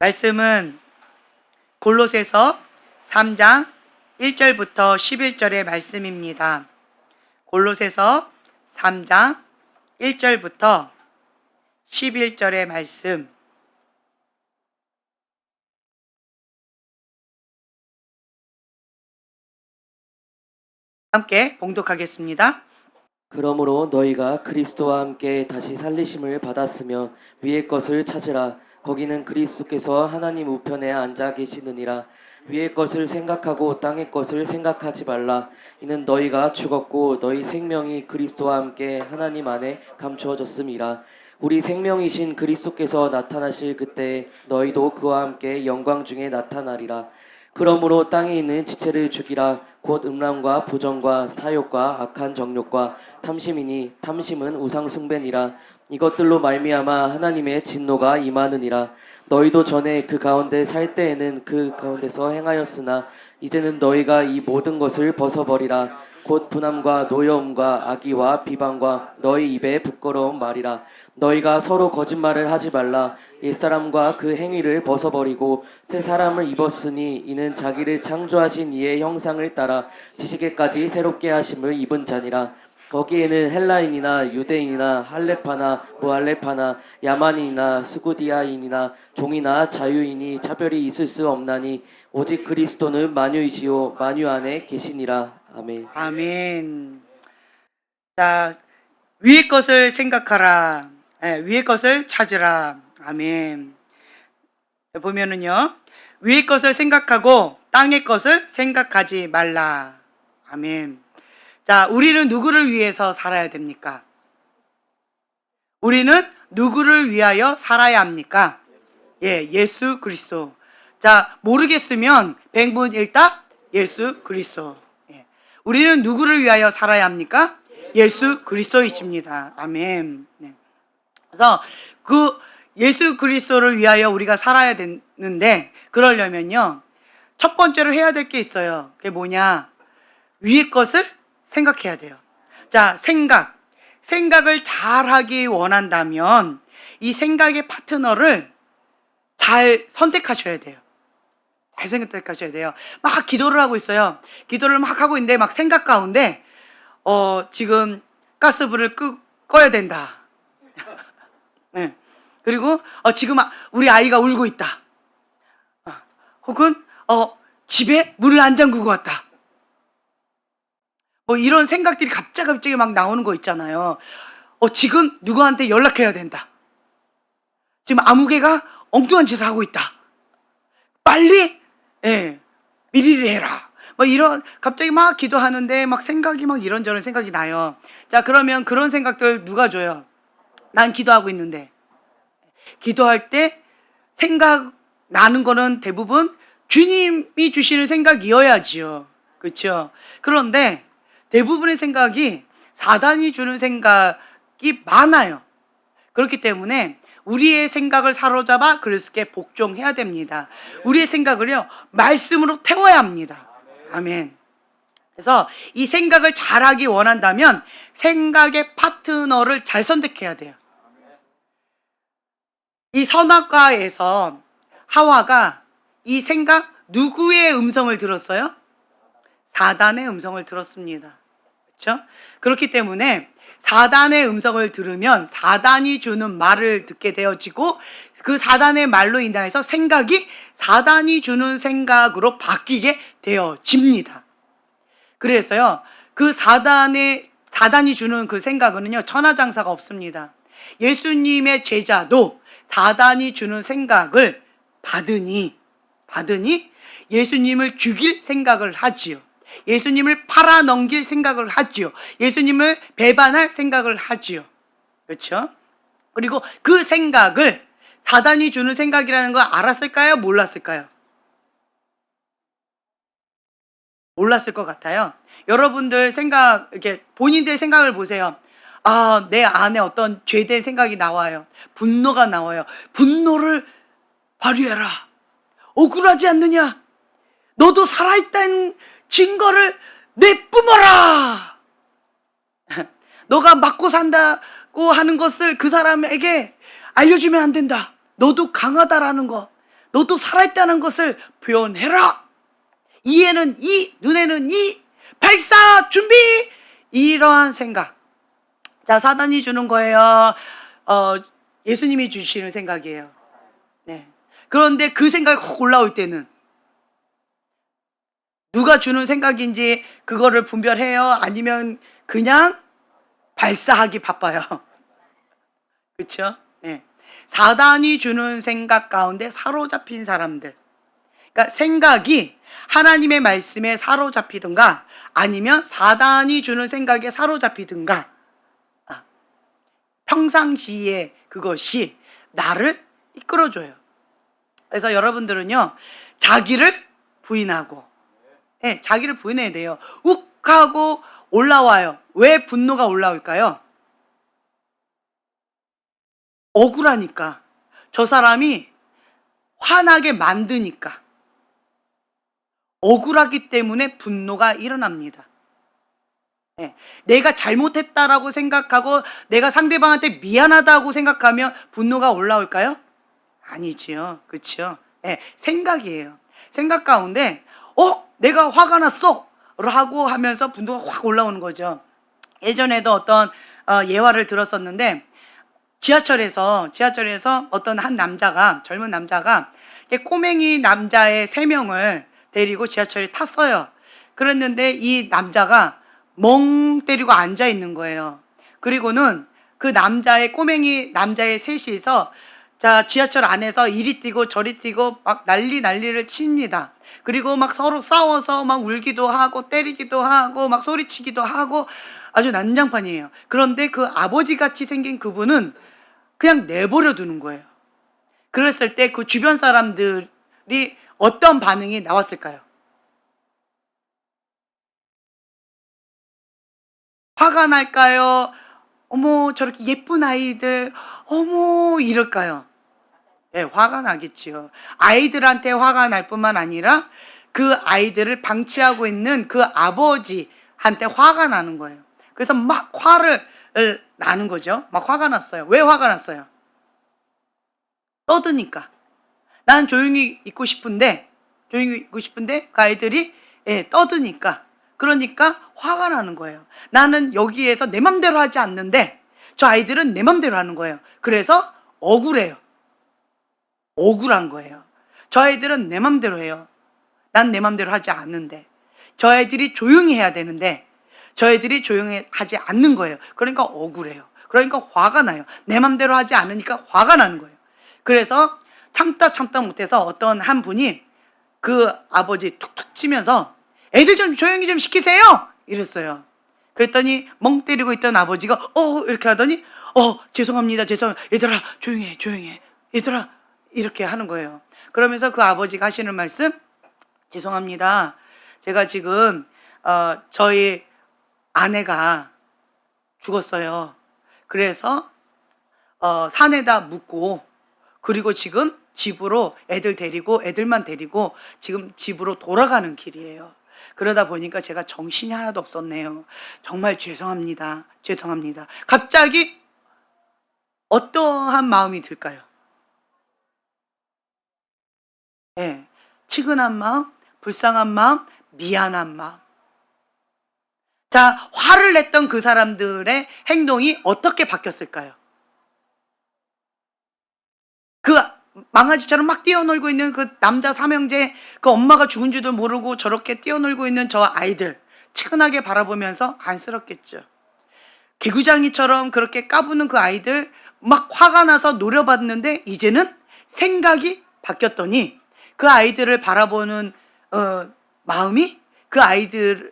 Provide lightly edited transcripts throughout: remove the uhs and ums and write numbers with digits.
말씀은 골로새서 3장 1절부터 11절의 말씀입니다. 골로새서 3장 1절부터 11절의 말씀. 함께 봉독하겠습니다. 그러므로 너희가 그리스도와 함께 다시 살리심을 받았으며 위의 것을 찾으라. 거기는 그리스도께서 하나님 우편에 앉아 계시느니라. 위의 것을 생각하고 땅의 것을 생각하지 말라. 이는 너희가 죽었고 너희 생명이 그리스도와 함께 하나님 안에 감추어졌음이라. 우리 생명이신 그리스도께서 나타나실 그때 너희도 그와 함께 영광 중에 나타나리라. 그러므로 땅에 있는 지체를 죽이라. 곧 음란과 부정과 사욕과 악한 정욕과 탐심이니 탐심은 우상 숭배니라. 이것들로 말미암아 하나님의 진노가 임하느니라. 너희도 전에 그 가운데 살 때에는 그 가운데서 행하였으나 이제는 너희가 이 모든 것을 벗어버리라. 곧 분함과 노여움과 악의와 비방과 너희 입에 부끄러운 말이라. 너희가 서로 거짓말을 하지 말라. 옛사람과 그 행위를 벗어버리고 새 사람을 입었으니 이는 자기를 창조하신 이의 형상을 따라 지식에까지 새롭게 하심을 입은 자니라. 거기에는 헬라인이나 유대인이나 할레파나 무할레파나 야만인이나 스구디아인이나 종이나 자유인이 차별이 있을 수 없나니 오직 그리스도는 만유이시요 만유 안에 계시니라. 아멘. 아멘. 자, 위의 것을 생각하라. 위의 것을 찾으라. 아멘. 보면은요, 위의 것을 생각하고 땅의 것을 생각하지 말라. 아멘. 자, 우리는 누구를 위해서 살아야 됩니까? 우리는 누구를 위하여 살아야 합니까? 예수 그리스도. 자, 모르겠으면 백문일답 예수 그리스도. 우리는 누구를 위하여 살아야 합니까? 예수 그리스도이십니다. 아멘. 그래서 그 예수 그리스도를 위하여 우리가 살아야 되는데, 그러려면요, 첫 번째로 해야 될 게 있어요. 그게 뭐냐? 위의 것을 생각해야 돼요. 자, 생각을 잘하기 원한다면 이 생각의 파트너를 잘 선택하셔야 돼요. 잘 선택하셔야 돼요. 막 기도를 하고 있어요. 기도를 막 하고 있는데 막 생각 가운데 지금 가스불을 꺼야 된다. 네. 그리고 지금 우리 아이가 울고 있다. 혹은 집에 문을 안 잠그고 왔다. 뭐 이런 생각들이 갑자기 막 나오는 거 있잖아요. 지금 누구한테 연락해야 된다. 지금 아무개가 엉뚱한 짓을 하고 있다. 빨리 미리를 해라. 뭐 이런, 갑자기 막 기도하는데 막 생각이 막 이런저런 생각이 나요. 자, 그러면 그런 생각들 누가 줘요? 난 기도하고 있는데. 기도할 때 생각 나는 거는 대부분 주님이 주시는 생각이어야지요. 그렇죠? 그런데 대부분의 생각이 사단이 주는 생각이 많아요. 그렇기 때문에 우리의 생각을 사로잡아 그리스도께 복종해야 됩니다. 우리의 생각을요, 말씀으로 태워야 합니다. 아멘. 그래서 이 생각을 잘하기 원한다면 생각의 파트너를 잘 선택해야 돼요. 이 선악과에서 하와가 이 생각, 누구의 음성을 들었어요? 사단의 음성을 들었습니다. 그렇죠? 그렇기 때문에 사단의 음성을 들으면 사단이 주는 말을 듣게 되어지고, 그 사단의 말로 인해서 생각이 사단이 주는 생각으로 바뀌게 되어집니다. 그래서요, 그 사단이 주는 그 생각은요, 천하장사가 없습니다. 예수님의 제자도 사단이 주는 생각을 받으니 예수님을 죽일 생각을 하지요. 예수님을 팔아넘길 생각을 하지요. 예수님을 배반할 생각을 하지요. 그렇죠? 그리고 그 생각을 사단이 주는 생각이라는 걸 알았을까요? 몰랐을까요? 몰랐을 것 같아요. 여러분들 생각, 이렇게 본인들의 생각을 보세요. 내 안에 어떤 죄된 생각이 나와요. 분노가 나와요. 분노를 발휘해라. 억울하지 않느냐? 너도 살아있다는 증거를 내뿜어라. 너가 맞고 산다고 하는 것을 그 사람에게 알려주면 안 된다. 너도 강하다라는 거, 너도 살아있다는 것을 표현해라. 이에는 이, 눈에는 이, 발사 준비. 이러한 생각. 자, 사단이 주는 거예요. 예수님이 주시는 생각이에요. 네. 그런데 그 생각이 확 올라올 때는 누가 주는 생각인지 그거를 분별해요? 아니면 그냥 발사하기 바빠요? 그렇죠? 네. 사단이 주는 생각 가운데 사로잡힌 사람들. 그러니까 생각이 하나님의 말씀에 사로잡히든가 아니면 사단이 주는 생각에 사로잡히든가, 평상시에 그것이 나를 이끌어줘요. 그래서 여러분들은요, 자기를 부인하고, 자기를 부인해야 돼요. 욱 하고 올라와요. 왜 분노가 올라올까요? 억울하니까. 저 사람이 화나게 만드니까. 억울하기 때문에 분노가 일어납니다. 내가 잘못했다라고 생각하고 내가 상대방한테 미안하다고 생각하면 분노가 올라올까요? 아니지요. 그렇죠? 생각이에요. 생각 가운데 내가 화가 났어 라고 하면서 분노가 확 올라오는 거죠. 예전에도 어떤 예화를 들었었는데, 지하철에서 어떤 한 남자가, 젊은 남자가 꼬맹이 남자의 3명을 데리고 지하철에 탔어요. 그랬는데 이 남자가 멍 때리고 앉아 있는 거예요. 그리고는 그 남자의 꼬맹이 남자의 셋이서 자, 지하철 안에서 이리 뛰고 저리 뛰고 막 난리를 칩니다. 그리고 막 서로 싸워서 막 울기도 하고 때리기도 하고 막 소리치기도 하고 아주 난장판이에요. 그런데 그 아버지 같이 생긴 그분은 그냥 내버려 두는 거예요. 그랬을 때 그 주변 사람들이 어떤 반응이 나왔을까요? 화가 날까요? 어머, 저렇게 예쁜 아이들, 어머, 이럴까요? 화가 나겠지요. 아이들한테 화가 날 뿐만 아니라 그 아이들을 방치하고 있는 그 아버지한테 화가 나는 거예요. 그래서 막 화를 나는 거죠. 막 화가 났어요. 왜 화가 났어요? 떠드니까. 난 조용히 있고 싶은데 그 아이들이 떠드니까. 그러니까 화가 나는 거예요. 나는 여기에서 내 맘대로 하지 않는데 저 아이들은 내 맘대로 하는 거예요. 그래서 억울해요. 억울한 거예요. 저 아이들은 내 맘대로 해요. 난 내 맘대로 하지 않는데. 저 아이들이 조용히 해야 되는데 저 아이들이 조용히 하지 않는 거예요. 그러니까 억울해요. 그러니까 화가 나요. 내 맘대로 하지 않으니까 화가 나는 거예요. 그래서 참다 못해서 어떤 한 분이 그 아버지 툭툭 치면서 애들 좀 조용히 좀 시키세요 이랬어요. 그랬더니 멍 때리고 있던 아버지가 이렇게 하더니 죄송합니다. 얘들아 조용히 해 얘들아 이렇게 하는 거예요. 그러면서 그 아버지가 하시는 말씀, 죄송합니다. 제가 지금 저희 아내가 죽었어요. 그래서 산에다 묻고 그리고 지금 집으로 애들만 데리고 지금 집으로 돌아가는 길이에요. 그러다 보니까 제가 정신이 하나도 없었네요. 정말 죄송합니다. 갑자기 어떠한 마음이 들까요? 측은한 마음, 불쌍한 마음, 미안한 마음. 자, 화를 냈던 그 사람들의 행동이 어떻게 바뀌었을까요? 그 망아지처럼 막 뛰어놀고 있는 그 남자 삼형제, 그 엄마가 죽은 줄도 모르고 저렇게 뛰어놀고 있는 저 아이들 측은하게 바라보면서 안쓰럽겠죠. 개구장이처럼 그렇게 까부는 그 아이들 막 화가 나서 노려봤는데 이제는 생각이 바뀌었더니 그 아이들을 바라보는 마음이 그 아이들을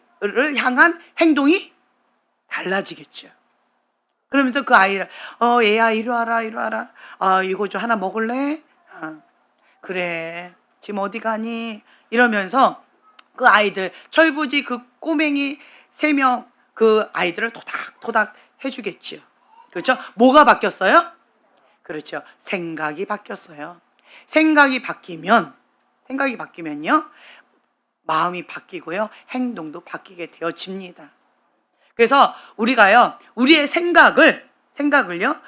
향한 행동이 달라지겠죠. 그러면서 그 아이를 얘야 이리 와라. 이거 좀 하나 먹을래? 그래 지금 어디 가니? 이러면서 그 아이들 철부지 그 꼬맹이 3명 그 아이들을 토닥토닥 해주겠지요. 그렇죠? 뭐가 바뀌었어요? 그렇죠. 생각이 바뀌었어요. 생각이 바뀌면요 마음이 바뀌고요 행동도 바뀌게 되어집니다. 그래서 우리가요 우리의 생각을요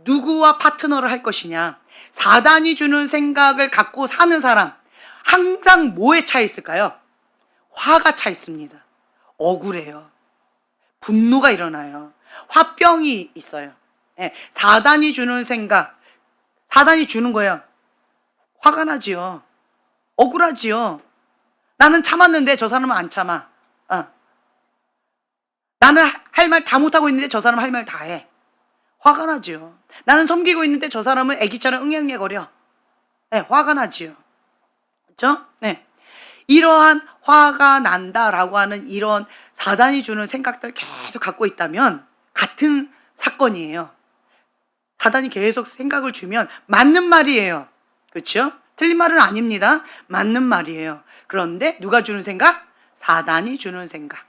누구와 파트너를 할 것이냐, 사단이 주는 생각을 갖고 사는 사람 항상 뭐에 차 있을까요? 화가 차 있습니다. 억울해요. 분노가 일어나요. 화병이 있어요. 예, 사단이 주는 생각, 사단이 주는 거예요. 화가 나지요. 억울하지요. 나는 참았는데 저 사람은 안 참아. 나는 할 말 다 못하고 있는데 저 사람은 할 말 다 해. 화가 나지요. 나는 섬기고 있는데 저 사람은 애기처럼 응애응애거려. 네, 화가 나지요. 그렇죠? 네. 이러한 화가 난다라고 하는 이런 사단이 주는 생각들 계속 갖고 있다면 같은 사건이에요. 사단이 계속 생각을 주면 맞는 말이에요. 그렇죠? 틀린 말은 아닙니다. 맞는 말이에요. 그런데 누가 주는 생각? 사단이 주는 생각.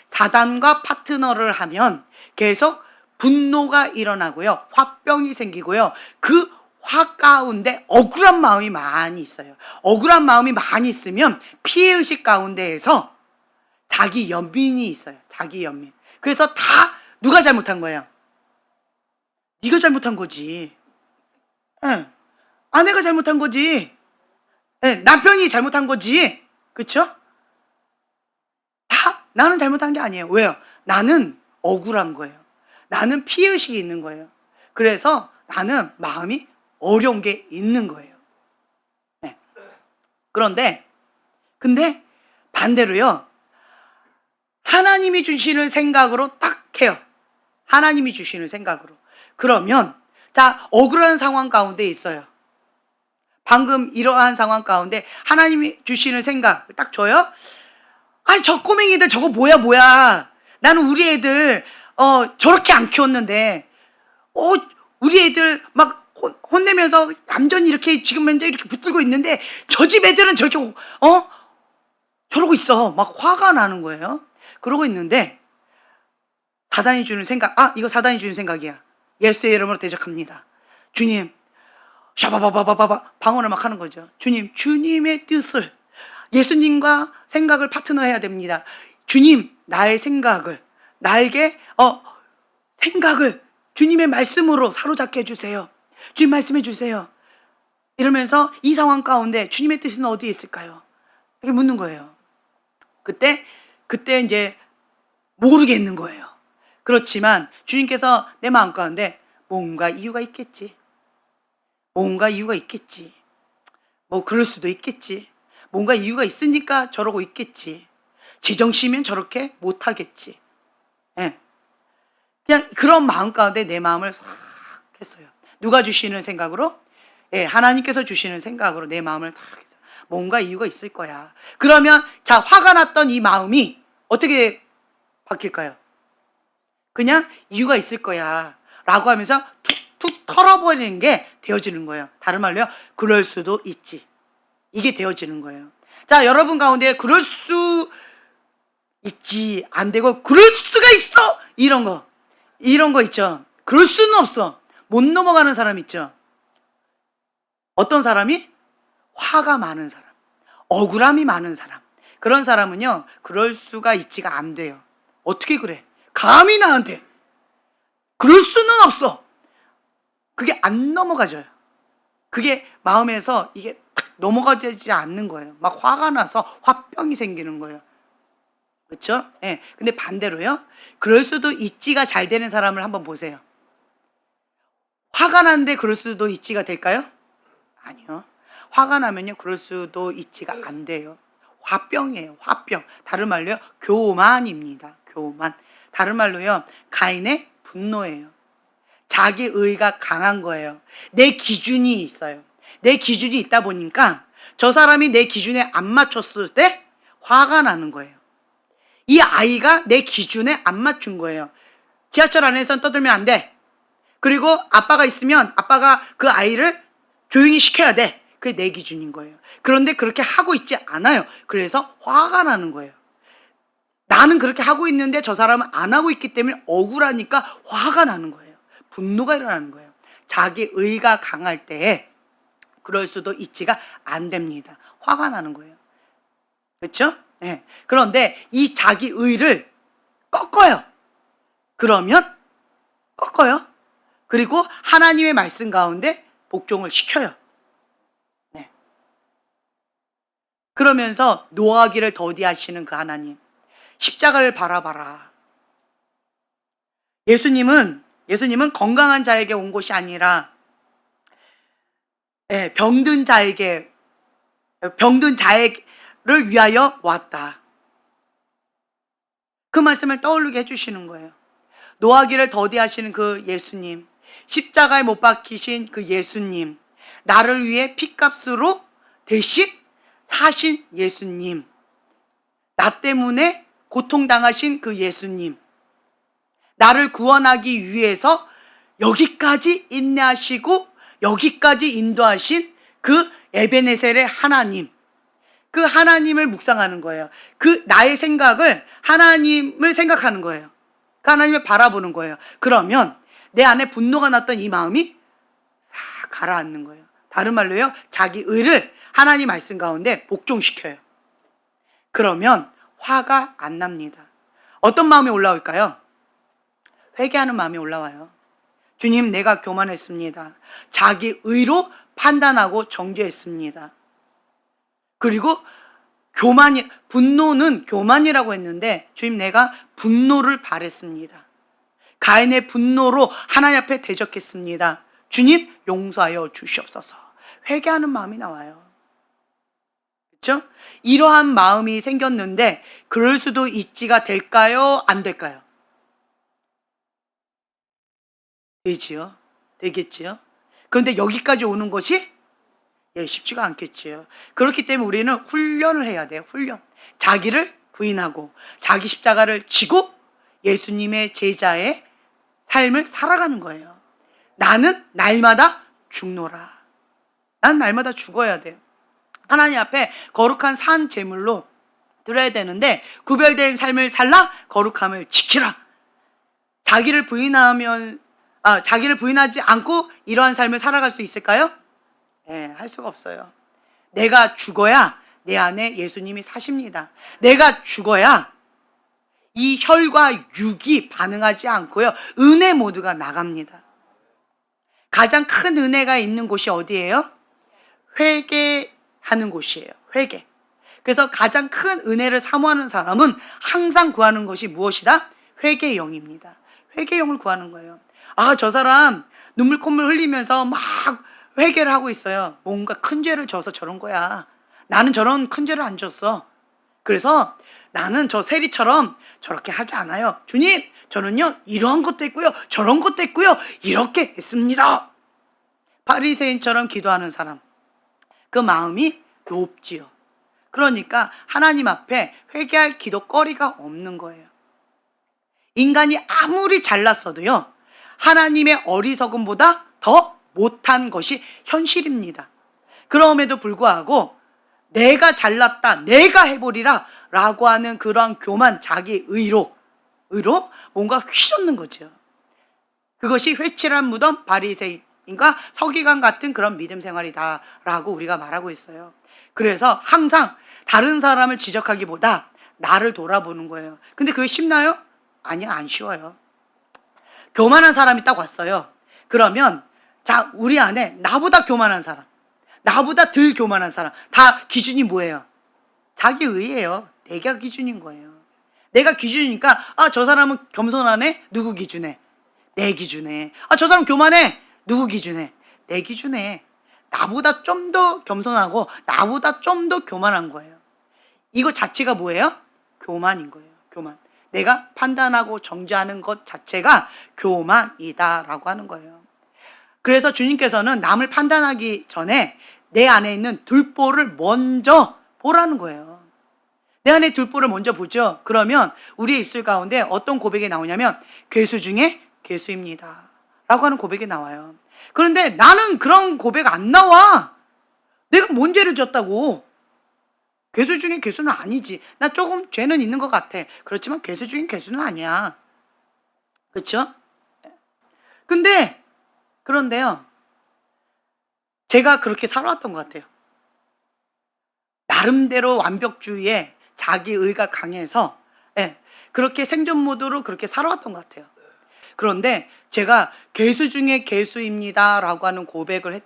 사단과 파트너를 하면 계속 분노가 일어나고요. 화병이 생기고요. 그 화 가운데 억울한 마음이 많이 있어요. 억울한 마음이 많이 있으면 피해의식 가운데에서 자기 연민이 있어요. 자기 연민. 그래서 다 누가 잘못한 거예요? 네가 잘못한 거지. 네. 아내가 잘못한 거지. 네. 남편이 잘못한 거지. 그렇죠? 다 나는 잘못한 게 아니에요. 왜요? 나는 억울한 거예요. 나는 피해의식이 있는 거예요. 그래서 나는 마음이 어려운 게 있는 거예요. 네. 근데 반대로요. 하나님이 주시는 생각으로 딱 해요. 하나님이 주시는 생각으로. 그러면 자, 억울한 상황 가운데 있어요. 방금 이러한 상황 가운데 하나님이 주시는 생각 딱 줘요. 아니 저 꼬맹이들 저거 뭐야. 나는 우리 애들 저렇게 안 키웠는데 우리 애들 막 혼내면서 얌전히 이렇게 지금 현재 이렇게 붙들고 있는데 저 집 애들은 저렇게 저러고 있어. 막 화가 나는 거예요. 그러고 있는데 사단이 주는 생각, 이거 사단이 주는 생각이야. 예수의 이름으로 대적합니다. 주님, 샤바바바바바 방언을 막 하는 거죠. 주님, 주님의 뜻을 예수님과 생각을 파트너해야 됩니다. 주님, 나의 생각을 나에게 생각을 주님의 말씀으로 사로잡게 해주세요. 주님 말씀해 주세요. 이러면서 이 상황 가운데 주님의 뜻은 어디에 있을까요? 이렇게 묻는 거예요. 그때 이제 모르겠는 거예요. 그렇지만 주님께서 내 마음 가운데 뭔가 이유가 있겠지. 뭔가 이유가 있겠지. 뭐 그럴 수도 있겠지. 뭔가 이유가 있으니까 저러고 있겠지. 제정신이면 저렇게 못하겠지. 예. 그냥 그런 마음 가운데 내 마음을 싹 했어요. 누가 주시는 생각으로? 예, 하나님께서 주시는 생각으로 내 마음을 싹 했어요. 뭔가 이유가 있을 거야. 그러면 자, 화가 났던 이 마음이 어떻게 바뀔까요? 그냥 이유가 있을 거야 라고 하면서 툭툭 털어버리는 게 되어지는 거예요. 다른 말로요, 그럴 수도 있지. 이게 되어지는 거예요. 자, 여러분 가운데 그럴 수 있지, 안 되고 그럴 수가 있어, 이런 거 있죠. 그럴 수는 없어. 못 넘어가는 사람 있죠. 어떤 사람이? 화가 많은 사람, 억울함이 많은 사람. 그런 사람은요, 그럴 수가 있지가 안 돼요. 어떻게 그래? 감히 나한테 그럴 수는 없어. 그게 안 넘어가져요. 그게 마음에서 이게 딱 넘어가지 않는 거예요. 막 화가 나서 화병이 생기는 거예요. 그렇죠? 예. 근데 반대로요, 그럴 수도 있지가 잘 되는 사람을 한번 보세요. 화가 나는데 그럴 수도 있지가 될까요? 아니요. 화가 나면요, 그럴 수도 있지가 안 돼요. 화병이에요. 화병. 다른 말로요, 교만입니다. 교만. 다른 말로요, 가인의 분노예요. 자기 의가 강한 거예요. 내 기준이 있어요. 내 기준이 있다 보니까 저 사람이 내 기준에 안 맞췄을 때 화가 나는 거예요. 이 아이가 내 기준에 안 맞춘 거예요. 지하철 안에선 떠들면 안 돼. 그리고 아빠가 있으면 아빠가 그 아이를 조용히 시켜야 돼. 그게 내 기준인 거예요. 그런데 그렇게 하고 있지 않아요. 그래서 화가 나는 거예요. 나는 그렇게 하고 있는데 저 사람은 안 하고 있기 때문에 억울하니까 화가 나는 거예요. 분노가 일어나는 거예요. 자기 의가 강할 때에 그럴 수도 있지가 안 됩니다. 화가 나는 거예요. 그렇죠? 네. 그런데 이 자기 의를 꺾어요. 그러면 꺾어요. 그리고 하나님의 말씀 가운데 복종을 시켜요. 네. 그러면서 노하기를 더디하시는 그 하나님, 십자가를 바라봐라. 예수님은 건강한 자에게 온 것이 아니라 병든 자를 위하여 왔다. 그 말씀을 떠올리게 해주시는 거예요. 노하기를 더디하시는 그 예수님, 십자가에 못 박히신 그 예수님, 나를 위해 핏값으로 대신 사신 예수님, 나 때문에 고통당하신 그 예수님, 나를 구원하기 위해서 여기까지 인내하시고 여기까지 인도하신 그 에베네셀의 하나님, 그 하나님을 묵상하는 거예요. 그 나의 생각을 하나님을 생각하는 거예요. 그 하나님을 바라보는 거예요. 그러면 내 안에 분노가 났던 이 마음이 싹 가라앉는 거예요. 다른 말로요, 자기 의를 하나님 말씀 가운데 복종시켜요. 그러면 화가 안 납니다. 어떤 마음이 올라올까요? 회개하는 마음이 올라와요. 주님, 내가 교만했습니다. 자기 의로 판단하고 정죄했습니다. 그리고 분노는 교만이라고 했는데, 주님, 내가 분노를 발했습니다. 가인의 분노로 하나님 앞에 대적했습니다. 주님, 용서하여 주시옵소서. 회개하는 마음이 나와요. 그렇죠? 이러한 마음이 생겼는데 그럴 수도 있지가 될까요? 안 될까요? 되지요. 되겠지요. 그런데 여기까지 오는 것이 쉽지가 않겠지요. 그렇기 때문에 우리는 훈련을 해야 돼요. 훈련. 자기를 부인하고 자기 십자가를 지고 예수님의 제자의 삶을 살아가는 거예요. 나는 날마다 죽노라. 난 날마다 죽어야 돼요. 하나님 앞에 거룩한 산 제물로 드려야 되는데 구별된 삶을 살라 거룩함을 지키라. 자기를 부인하지 않고 이러한 삶을 살아갈 수 있을까요? 할 수가 없어요. 내가 죽어야 내 안에 예수님이 사십니다. 내가 죽어야 이 혈과 육이 반응하지 않고요, 은혜 모두가 나갑니다. 가장 큰 은혜가 있는 곳이 어디예요? 회개하는 곳이에요. 회개. 그래서 가장 큰 은혜를 사모하는 사람은 항상 구하는 것이 무엇이다? 회개의 영입니다. 회개의 영을 구하는 거예요. 저 사람 눈물 콧물 흘리면서 막 회개를 하고 있어요. 뭔가 큰 죄를 져서 저런 거야. 나는 저런 큰 죄를 안 졌어. 그래서 나는 저 세리처럼 저렇게 하지 않아요. 주님, 저는요 이러한 것도 했고요, 저런 것도 했고요, 이렇게 했습니다. 바리새인처럼 기도하는 사람, 그 마음이 높지요. 그러니까 하나님 앞에 회개할 기도거리가 없는 거예요. 인간이 아무리 잘났어도요, 하나님의 어리석음보다 더 못한 것이 현실입니다. 그럼에도 불구하고 내가 잘났다, 내가 해보리라 라고 하는 그러한 교만, 자기 의로 뭔가 휘젓는 거죠. 그것이 회칠한 무덤 바리새인과 서기관 같은 그런 믿음 생활이다 라고 우리가 말하고 있어요. 그래서 항상 다른 사람을 지적하기보다 나를 돌아보는 거예요. 근데 그게 쉽나요? 아니요, 안 쉬워요. 교만한 사람이 딱 왔어요. 그러면 자, 우리 안에 나보다 교만한 사람, 나보다 덜 교만한 사람, 다 기준이 뭐예요? 자기 의예요. 내가 기준인 거예요. 내가 기준이니까 저 사람은 겸손하네? 누구 기준에? 내 기준에. 저 사람 교만해? 누구 기준에? 내 기준에. 나보다 좀 더 겸손하고 나보다 좀 더 교만한 거예요. 이거 자체가 뭐예요? 교만인 거예요. 교만. 내가 판단하고 정죄하는 것 자체가 교만이다라고 하는 거예요. 그래서 주님께서는 남을 판단하기 전에 내 안에 있는 들보를 먼저 보라는 거예요. 내 안에 들보를 먼저 보죠. 그러면 우리의 입술 가운데 어떤 고백이 나오냐면 괴수 중에 괴수입니다 라고 하는 고백이 나와요. 그런데 나는 그런 고백 안 나와. 내가 뭔 죄를 졌다고. 괴수 중에 괴수는 아니지. 나 조금 죄는 있는 것 같아. 그렇지만 괴수 중에 괴수는 아니야. 그렇죠? 그런데요, 제가 그렇게 살아왔던 것 같아요. 나름대로 완벽주의에 자기 의가 강해서 그렇게 생존 모드로 그렇게 살아왔던 것 같아요. 그런데 제가 괴수 중에 괴수입니다라고 하는 고백을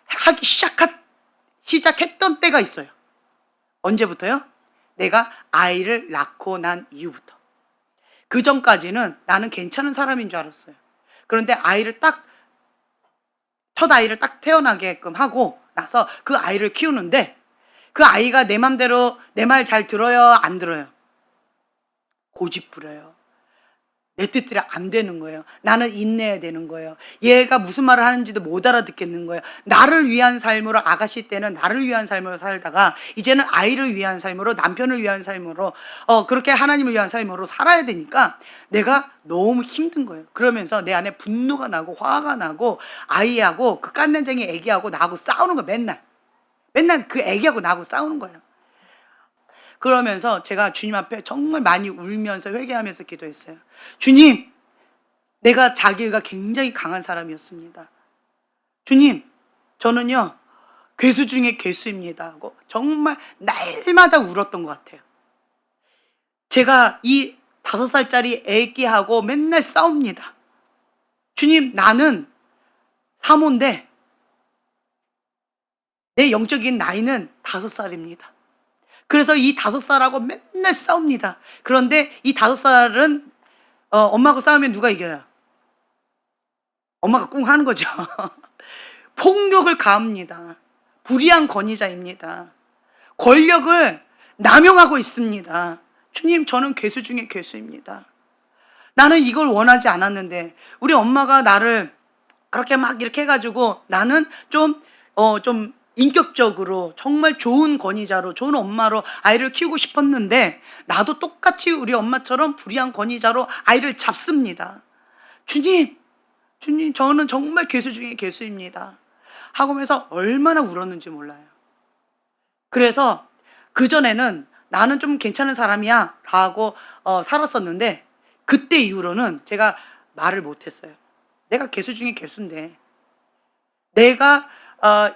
하기 시작했던 때가 있어요. 언제부터요? 내가 아이를 낳고 난 이후부터. 그 전까지는 나는 괜찮은 사람인 줄 알았어요. 그런데 첫 아이를 딱 태어나게끔 하고 나서 그 아이를 키우는데 그 아이가 내 맘대로 내 말 잘 들어요? 안 들어요? 고집부려요. 내 뜻대로 안 되는 거예요. 나는 인내해야 되는 거예요. 얘가 무슨 말을 하는지도 못 알아듣겠는 거예요. 나를 위한 삶으로, 아가씨 때는 나를 위한 삶으로 살다가 이제는 아이를 위한 삶으로, 남편을 위한 삶으로, 그렇게 하나님을 위한 삶으로 살아야 되니까 내가 너무 힘든 거예요. 그러면서 내 안에 분노가 나고 화가 나고 아이하고 그 깐난쟁이 애기하고 나하고 싸우는 거예요. 맨날 그 애기하고 나하고 싸우는 거예요. 그러면서 제가 주님 앞에 정말 많이 울면서 회개하면서 기도했어요. 주님, 내가 자기가 굉장히 강한 사람이었습니다. 주님, 저는요 괴수 중에 괴수입니다 하고 정말 날마다 울었던 것 같아요. 제가 이 5살짜리 애기하고 맨날 싸웁니다. 주님, 나는 사모인데 내 영적인 나이는 5살입니다. 그래서 이 5살하고 맨날 싸웁니다. 그런데 이 5살은 엄마하고 싸우면 누가 이겨요? 엄마가 꿍 하는 거죠. 폭력을 가합니다. 불의한 권위자입니다. 권력을 남용하고 있습니다. 주님, 저는 괴수 중에 괴수입니다. 나는 이걸 원하지 않았는데 우리 엄마가 나를 그렇게 막 이렇게 해가지고 나는 좀 인격적으로 정말 좋은 권위자로, 좋은 엄마로 아이를 키우고 싶었는데 나도 똑같이 우리 엄마처럼 불의한 권위자로 아이를 잡습니다. 주님, 저는 정말 괴수 중에 괴수입니다 하고면서 얼마나 울었는지 몰라요. 그래서 그전에는 나는 좀 괜찮은 사람이야 라고 살았었는데 그때 이후로는 제가 말을 못했어요. 내가 괴수 중에 괴수인데, 내가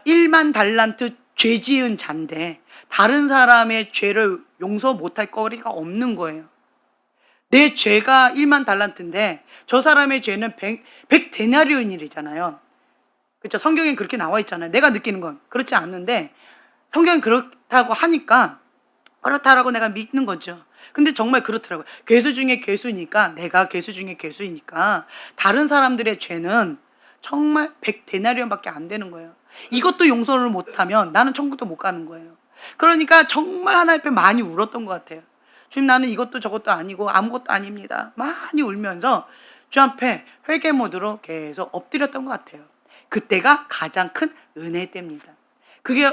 1만 달란트 죄 지은 자인데 다른 사람의 죄를 용서 못할 거리가 없는 거예요. 내 죄가 1만 달란트인데 저 사람의 죄는 100 데나리온이잖아요. 그렇죠? 성경에 그렇게 나와 있잖아요. 내가 느끼는 건 그렇지 않는데 성경이 그렇다고 하니까 그렇다라고 내가 믿는 거죠. 근데 정말 그렇더라고요. 괴수 중에 괴수니까, 내가 괴수 중에 괴수이니까 다른 사람들의 죄는 정말 100 데나리온밖에 안 되는 거예요. 이것도 용서를 못하면 나는 천국도 못 가는 거예요. 그러니까 정말 하나님 앞에 많이 울었던 것 같아요. 주님, 나는 이것도 저것도 아니고 아무것도 아닙니다. 많이 울면서 주 앞에 회개 모드로 계속 엎드렸던 것 같아요. 그때가 가장 큰 은혜 때입니다.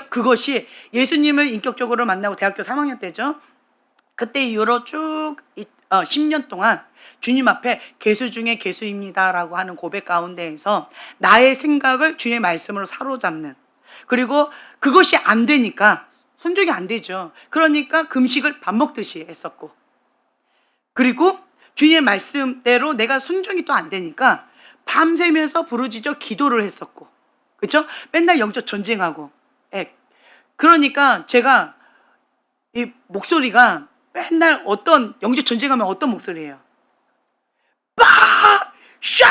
그것이 예수님을 인격적으로 만나고 대학교 3학년 때죠. 그때 이후로 쭉 10년 동안 주님 앞에 괴수 중에 괴수입니다라고 하는 고백 가운데에서 나의 생각을 주의 말씀으로 사로잡는, 그리고 그것이 안 되니까 순종이 안 되죠. 그러니까 금식을 밥 먹듯이 했었고, 그리고 주님의 말씀대로 내가 순종이 또 안 되니까 밤새면서 부르짖어 기도를 했었고, 그렇죠? 맨날 영적 전쟁하고. 그러니까 제가 이 목소리가 맨날 어떤 영적 전쟁하면 어떤 목소리예요? 빠샤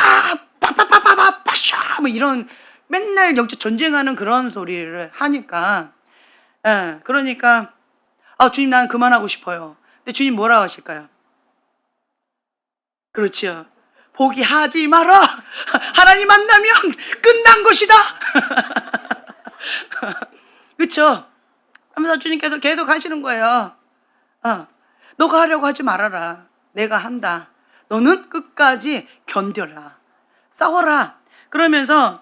빠샤 뭐 이런 맨날 영적 전쟁하는 그런 소리를 하니까, 그러니까 주님, 나는 그만하고 싶어요. 근데 주님 뭐라고 하실까요? 그렇죠. 포기하지 마라. 하나님 만나면 끝난 것이다. 그렇죠? 하면서 주님께서 계속 하시는 거예요. 너가 하려고 하지 말아라. 내가 한다. 너는 끝까지 견뎌라. 싸워라. 그러면서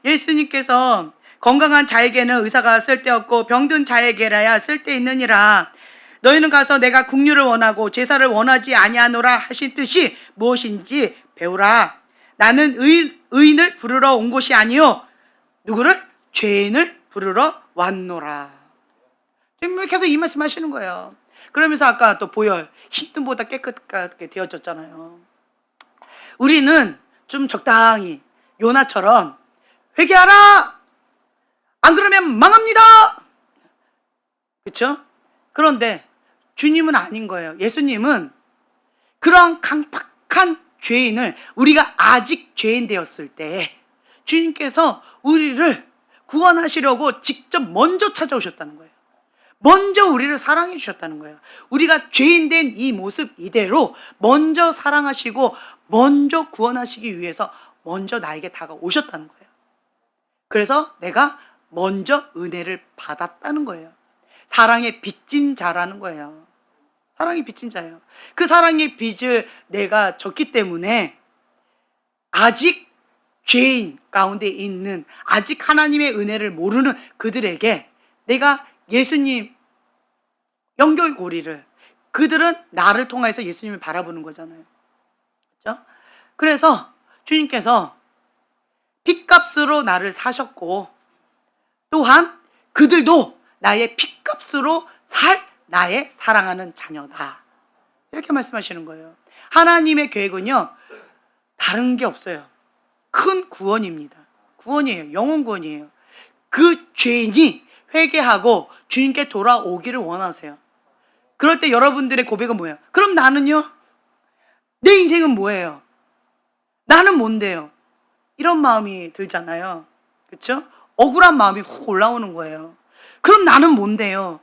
예수님께서 건강한 자에게는 의사가 쓸데없고 병든 자에게라야 쓸데있느니라. 너희는 가서 내가 긍휼을 원하고 제사를 원하지 아니하노라 하신 뜻이 무엇인지 배우라. 나는 의인을 부르러 온 것이 아니요 누구를? 죄인을 부르러 왔노라. 지금 계속 이 말씀 하시는 거예요. 그러면서 아까 또 보혈, 흰눈보다 깨끗하게 되어졌잖아요. 우리는 좀 적당히 요나처럼 회개하라! 안 그러면 망합니다! 그렇죠? 그런데 주님은 아닌 거예요. 예수님은 그런 강팍한 죄인을 우리가 아직 죄인 되었을 때 주님께서 우리를 구원하시려고 직접 먼저 찾아오셨다는 거예요. 먼저 우리를 사랑해 주셨다는 거예요. 우리가 죄인 된 이 모습 이대로 먼저 사랑하시고 먼저 구원하시기 위해서 먼저 나에게 다가오셨다는 거예요. 그래서 내가 먼저 은혜를 받았다는 거예요. 사랑의 빚진 자라는 거예요. 사랑이 빚진 자예요. 그 사랑의 빚을 내가 졌기 때문에 아직 죄인 가운데 있는, 아직 하나님의 은혜를 모르는 그들에게 내가 예수님 연결고리를, 그들은 나를 통해서 예수님을 바라보는 거잖아요. 그렇죠? 그래서 주님께서 핏값으로 나를 사셨고 또한 그들도 나의 핏값으로 살 나의 사랑하는 자녀다. 이렇게 말씀하시는 거예요. 하나님의 계획은요, 다른 게 없어요. 큰 구원입니다. 구원이에요. 영혼 구원이에요. 그 죄인이 회개하고 주님께 돌아오기를 원하세요. 그럴 때 여러분들의 고백은 뭐예요? 그럼 나는요? 내 인생은 뭐예요? 나는 뭔데요? 이런 마음이 들잖아요. 그렇죠? 억울한 마음이 훅 올라오는 거예요. 그럼 나는 뭔데요?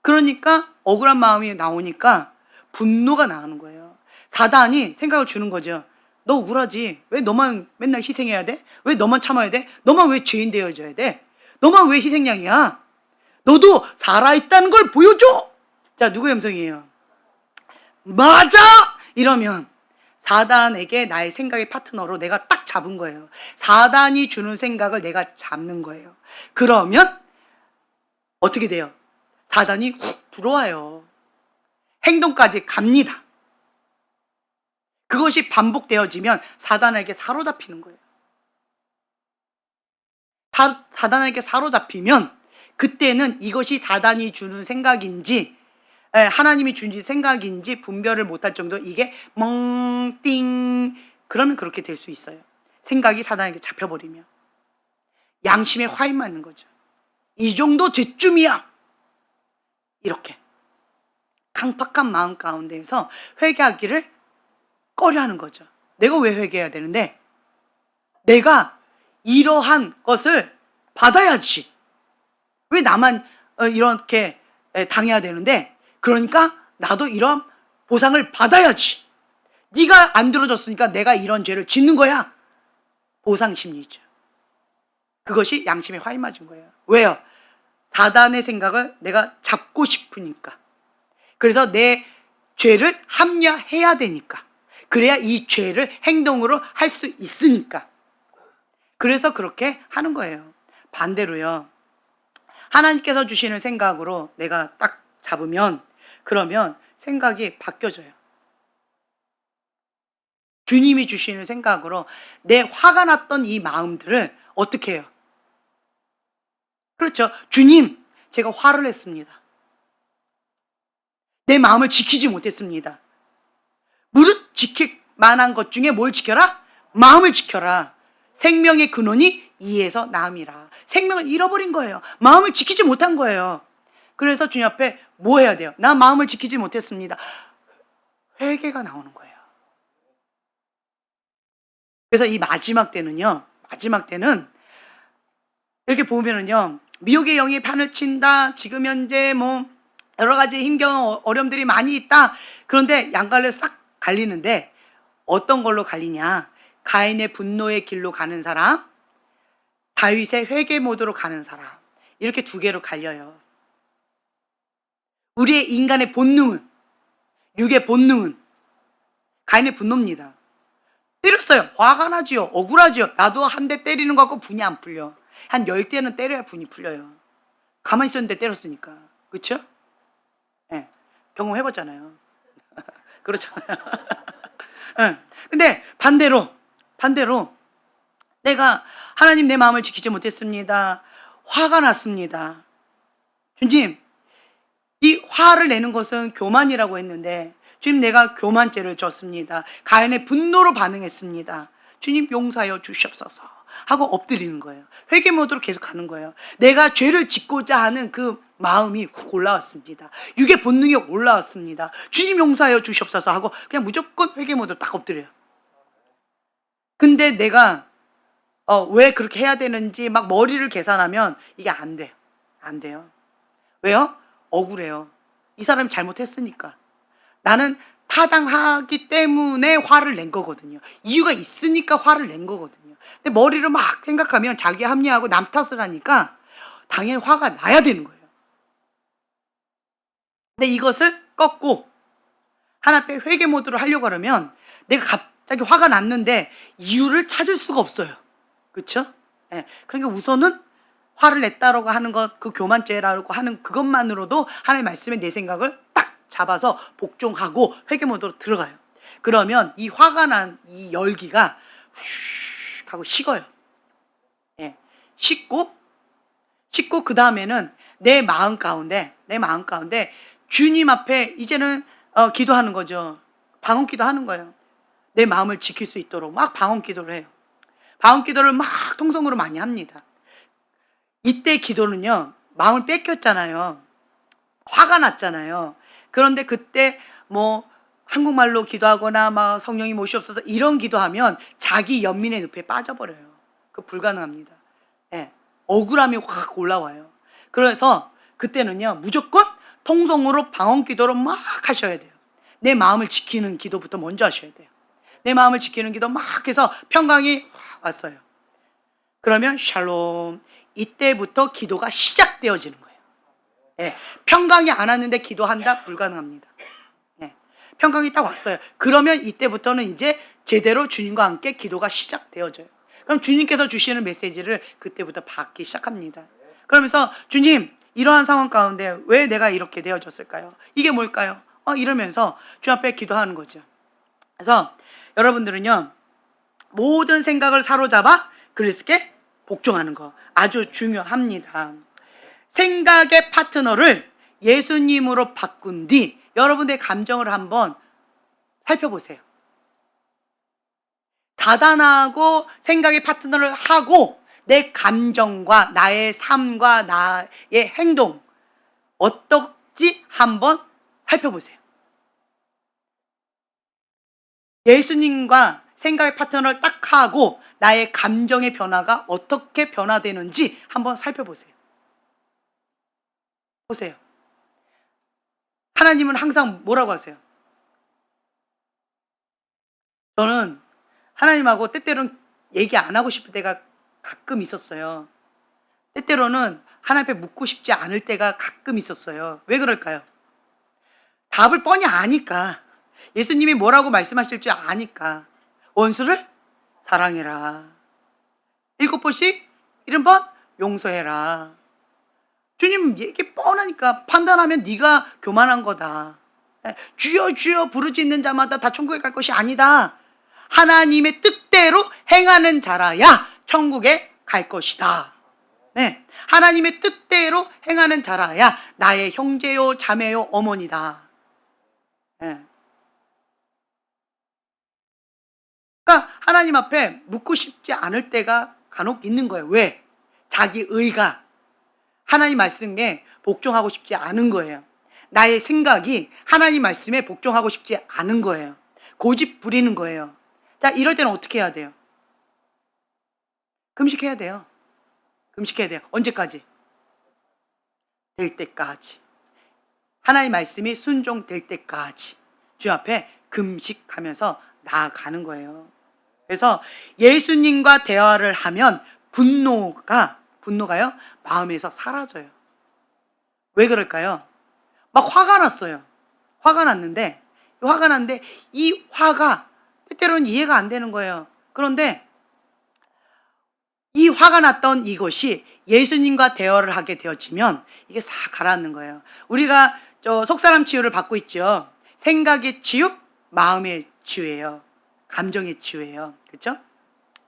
그러니까 억울한 마음이 나오니까 분노가 나오는 거예요. 사단이 생각을 주는 거죠. 너 억울하지? 왜 너만 맨날 희생해야 돼? 왜 너만 참아야 돼? 너만 왜 죄인 되어줘야 돼? 너만 왜 희생양이야? 너도 살아있다는 걸 보여줘! 자, 누구의 음성이에요? 맞아! 이러면 사단에게 나의 생각의 파트너로 내가 딱 잡은 거예요. 사단이 주는 생각을 내가 잡는 거예요. 그러면 어떻게 돼요? 사단이 훅 들어와요. 행동까지 갑니다. 그것이 반복되어지면 사단에게 사로잡히는 거예요. 사단에게 사로잡히면 그때는 이것이 사단이 주는 생각인지 하나님이 주는 생각인지 분별을 못할 정도로 이게 멍띵, 그러면 그렇게 될 수 있어요. 생각이 사단에게 잡혀버리면 양심에 화인 맞는 거죠. 이 정도 죄쯤이야. 이렇게 강팍한 마음 가운데에서 회개하기를 꺼려하는 거죠. 내가 왜 회개해야 되는데? 내가 이러한 것을 받아야지. 왜 나만 이렇게 당해야 되는데? 그러니까 나도 이런 보상을 받아야지. 네가 안 들어줬으니까 내가 이런 죄를 짓는 거야. 보상심리죠. 그것이 양심에 화인 맞은 거예요. 왜요? 사단의 생각을 내가 잡고 싶으니까. 그래서 내 죄를 합리화해야 되니까. 그래야 이 죄를 행동으로 할 수 있으니까. 그래서 그렇게 하는 거예요. 반대로요, 하나님께서 주시는 생각으로 내가 딱 잡으면 그러면 생각이 바뀌어져요. 주님이 주시는 생각으로 내 화가 났던 이 마음들을 어떻게 해요? 그렇죠. 주님, 제가 화를 냈습니다. 내 마음을 지키지 못했습니다. 무릇 지킬 만한 것 중에 뭘 지켜라? 마음을 지켜라. 생명의 근원이 이에서 남이라. 생명을 잃어버린 거예요. 마음을 지키지 못한 거예요. 그래서 주님 앞에 뭐 해야 돼요? 나 마음을 지키지 못했습니다. 회개가 나오는 거예요. 그래서 이 마지막 때는요, 마지막 때는 이렇게 보면은요, 미혹의 영이 판을 친다. 지금 현재 뭐 여러 가지 힘겨운 어려움들이 많이 있다. 그런데 양갈래 싹 갈리는데 어떤 걸로 갈리냐? 가인의 분노의 길로 가는 사람, 다윗의 회개 모드로 가는 사람, 이렇게 두 개로 갈려요. 우리의 인간의 본능은, 육의 본능은 가인의 분노입니다. 때렸어요. 화가 나지요. 억울하지요. 나도 한 대 때리는 거 갖고 분이 안 풀려. 한 10대는 때려야 분이 풀려요. 가만히 있었는데 때렸으니까. 그렇죠? 네, 경험해봤잖아요. 그렇잖아요. 네. 근데 반대로 내가 하나님 내 마음을 지키지 못했습니다. 화가 났습니다. 주님, 이 화를 내는 것은 교만이라고 했는데 주님, 내가 교만죄를 졌습니다. 가인의 분노로 반응했습니다. 주님, 용서하여 주시옵소서 하고 엎드리는 거예요. 회개 모드로 계속 가는 거예요. 내가 죄를 짓고자 하는 그 마음이 훅 올라왔습니다. 육의 본능이 올라왔습니다. 주님, 용서하여 주시옵소서 하고 그냥 무조건 회개 모드로 딱 엎드려요. 근데 내가 왜 그렇게 해야 되는지 막 머리를 계산하면 이게 안 돼요. 안 돼요. 왜요? 억울해요. 이 사람이 잘못했으니까. 나는 타당하기 때문에 화를 낸 거거든요. 이유가 있으니까 화를 낸 거거든요. 근데 머리를 막 생각하면 자기 합리화하고 남 탓을 하니까 당연히 화가 나야 되는 거예요. 근데 이것을 꺾고 하나님의 회개 모드로 하려고 하면 내가 갑자기 화가 났는데 이유를 찾을 수가 없어요. 그렇죠? 예. 그러니까 우선은 화를 냈다라고 하는 것, 그 교만죄라고 하는 그것만으로도 하나님의 말씀에 내 생각을 딱 잡아서 복종하고 회개 모드로 들어가요. 그러면 이 화가 난 이 열기가 휘 하고 식어요. 예. 식고 그 다음에는 내 마음 가운데 주님 앞에 이제는 기도하는 거죠. 방언 기도하는 거예요. 내 마음을 지킬 수 있도록 막 방언 기도를 해요. 방언 기도를 막 통성으로 많이 합니다. 이때 기도는요, 마음을 뺏겼잖아요. 화가 났잖아요. 그런데 그때 뭐 한국말로 기도하거나 막 성령이 모시옵소서 이런 기도하면 자기 연민의 늪에 빠져버려요. 그 불가능합니다. 예. 억울함이 확 올라와요. 그래서 그때는요, 무조건 통성으로 방언 기도를 막 하셔야 돼요. 내 마음을 지키는 기도부터 먼저 하셔야 돼요. 내 마음을 지키는 기도 막 해서 평강이 확 왔어요. 그러면 샬롬, 이때부터 기도가 시작되어지는 거예요. 예, 평강이 안 왔는데 기도한다? 불가능합니다. 예, 평강이 딱 왔어요. 그러면 이때부터는 이제 제대로 주님과 함께 기도가 시작되어져요. 그럼 주님께서 주시는 메시지를 그때부터 받기 시작합니다. 그러면서 주님, 이러한 상황 가운데 왜 내가 이렇게 되어졌을까요? 이게 뭘까요? 이러면서 주 앞에 기도하는 거죠. 그래서 여러분들은요, 모든 생각을 사로잡아 그리스도께 복종하는 거 아주 중요합니다. 생각의 파트너를 예수님으로 바꾼 뒤 여러분의 감정을 한번 살펴보세요. 다단하고 생각의 파트너를 하고 내 감정과 나의 삶과 나의 행동 어떨지 한번 살펴보세요. 예수님과 생각의 파트너를 딱 하고 나의 감정의 변화가 어떻게 변화되는지 한번 살펴보세요. 보세요. 하나님은 항상 뭐라고 하세요? 저는 하나님하고 때때로는 얘기 안 하고 싶을 때가 가끔 있었어요. 때때로는 하나님 앞에 묻고 싶지 않을 때가 가끔 있었어요. 왜 그럴까요? 답을 뻔히 아니까. 예수님이 뭐라고 말씀하실 줄 아니까. 원수를 사랑해라. 7번씩 70번 용서해라. 주님 얘기 뻔하니까 판단하면 네가 교만한 거다. 주여 주여 부르짖는 자마다 다 천국에 갈 것이 아니다. 하나님의 뜻대로 행하는 자라야 천국에 갈 것이다. 네, 하나님의 뜻대로 행하는 자라야 나의 형제요 자매요 어머니다. 네. 그러니까 하나님 앞에 묻고 싶지 않을 때가 간혹 있는 거예요. 왜? 자기 의가 하나님 말씀에 복종하고 싶지 않은 거예요. 나의 생각이 하나님 말씀에 복종하고 싶지 않은 거예요. 고집 부리는 거예요. 자, 이럴 때는 어떻게 해야 돼요? 금식해야 돼요. 금식해야 돼요. 언제까지? 될 때까지. 하나님 말씀이 순종될 때까지 주 앞에 금식하면서 나아가는 거예요. 그래서 예수님과 대화를 하면 분노가요 마음에서 사라져요. 왜 그럴까요? 막 화가 났어요. 화가 났는데 이 화가 때때로는 이해가 안 되는 거예요. 그런데 이 화가 났던 이것이 예수님과 대화를 하게 되어지면 이게 싹 가라앉는 거예요. 우리가 속사람 치유를 받고 있죠. 생각의 치유, 마음의 치유예요. 감정의 치유예요. 그렇죠?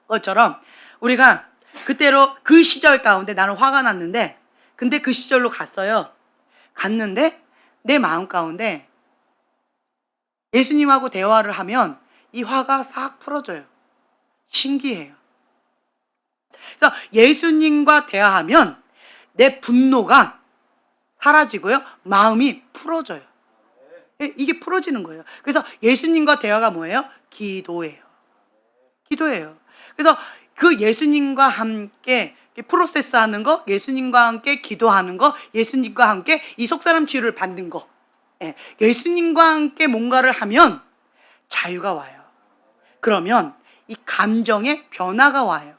그것처럼 우리가 그때로 그 시절 가운데 나는 화가 났는데 근데 그 시절로 갔어요. 갔는데 내 마음 가운데 예수님하고 대화를 하면 이 화가 싹 풀어져요. 신기해요. 그래서 예수님과 대화하면 내 분노가 사라지고요. 마음이 풀어져요. 이게 풀어지는 거예요. 그래서 예수님과 대화가 뭐예요? 기도예요. 기도예요. 그래서 그 예수님과 함께 프로세스 하는 거, 예수님과 함께 기도하는 거, 예수님과 함께 이 속사람 치유를 받는 거, 예수님과 함께 뭔가를 하면 자유가 와요. 그러면 이 감정의 변화가 와요.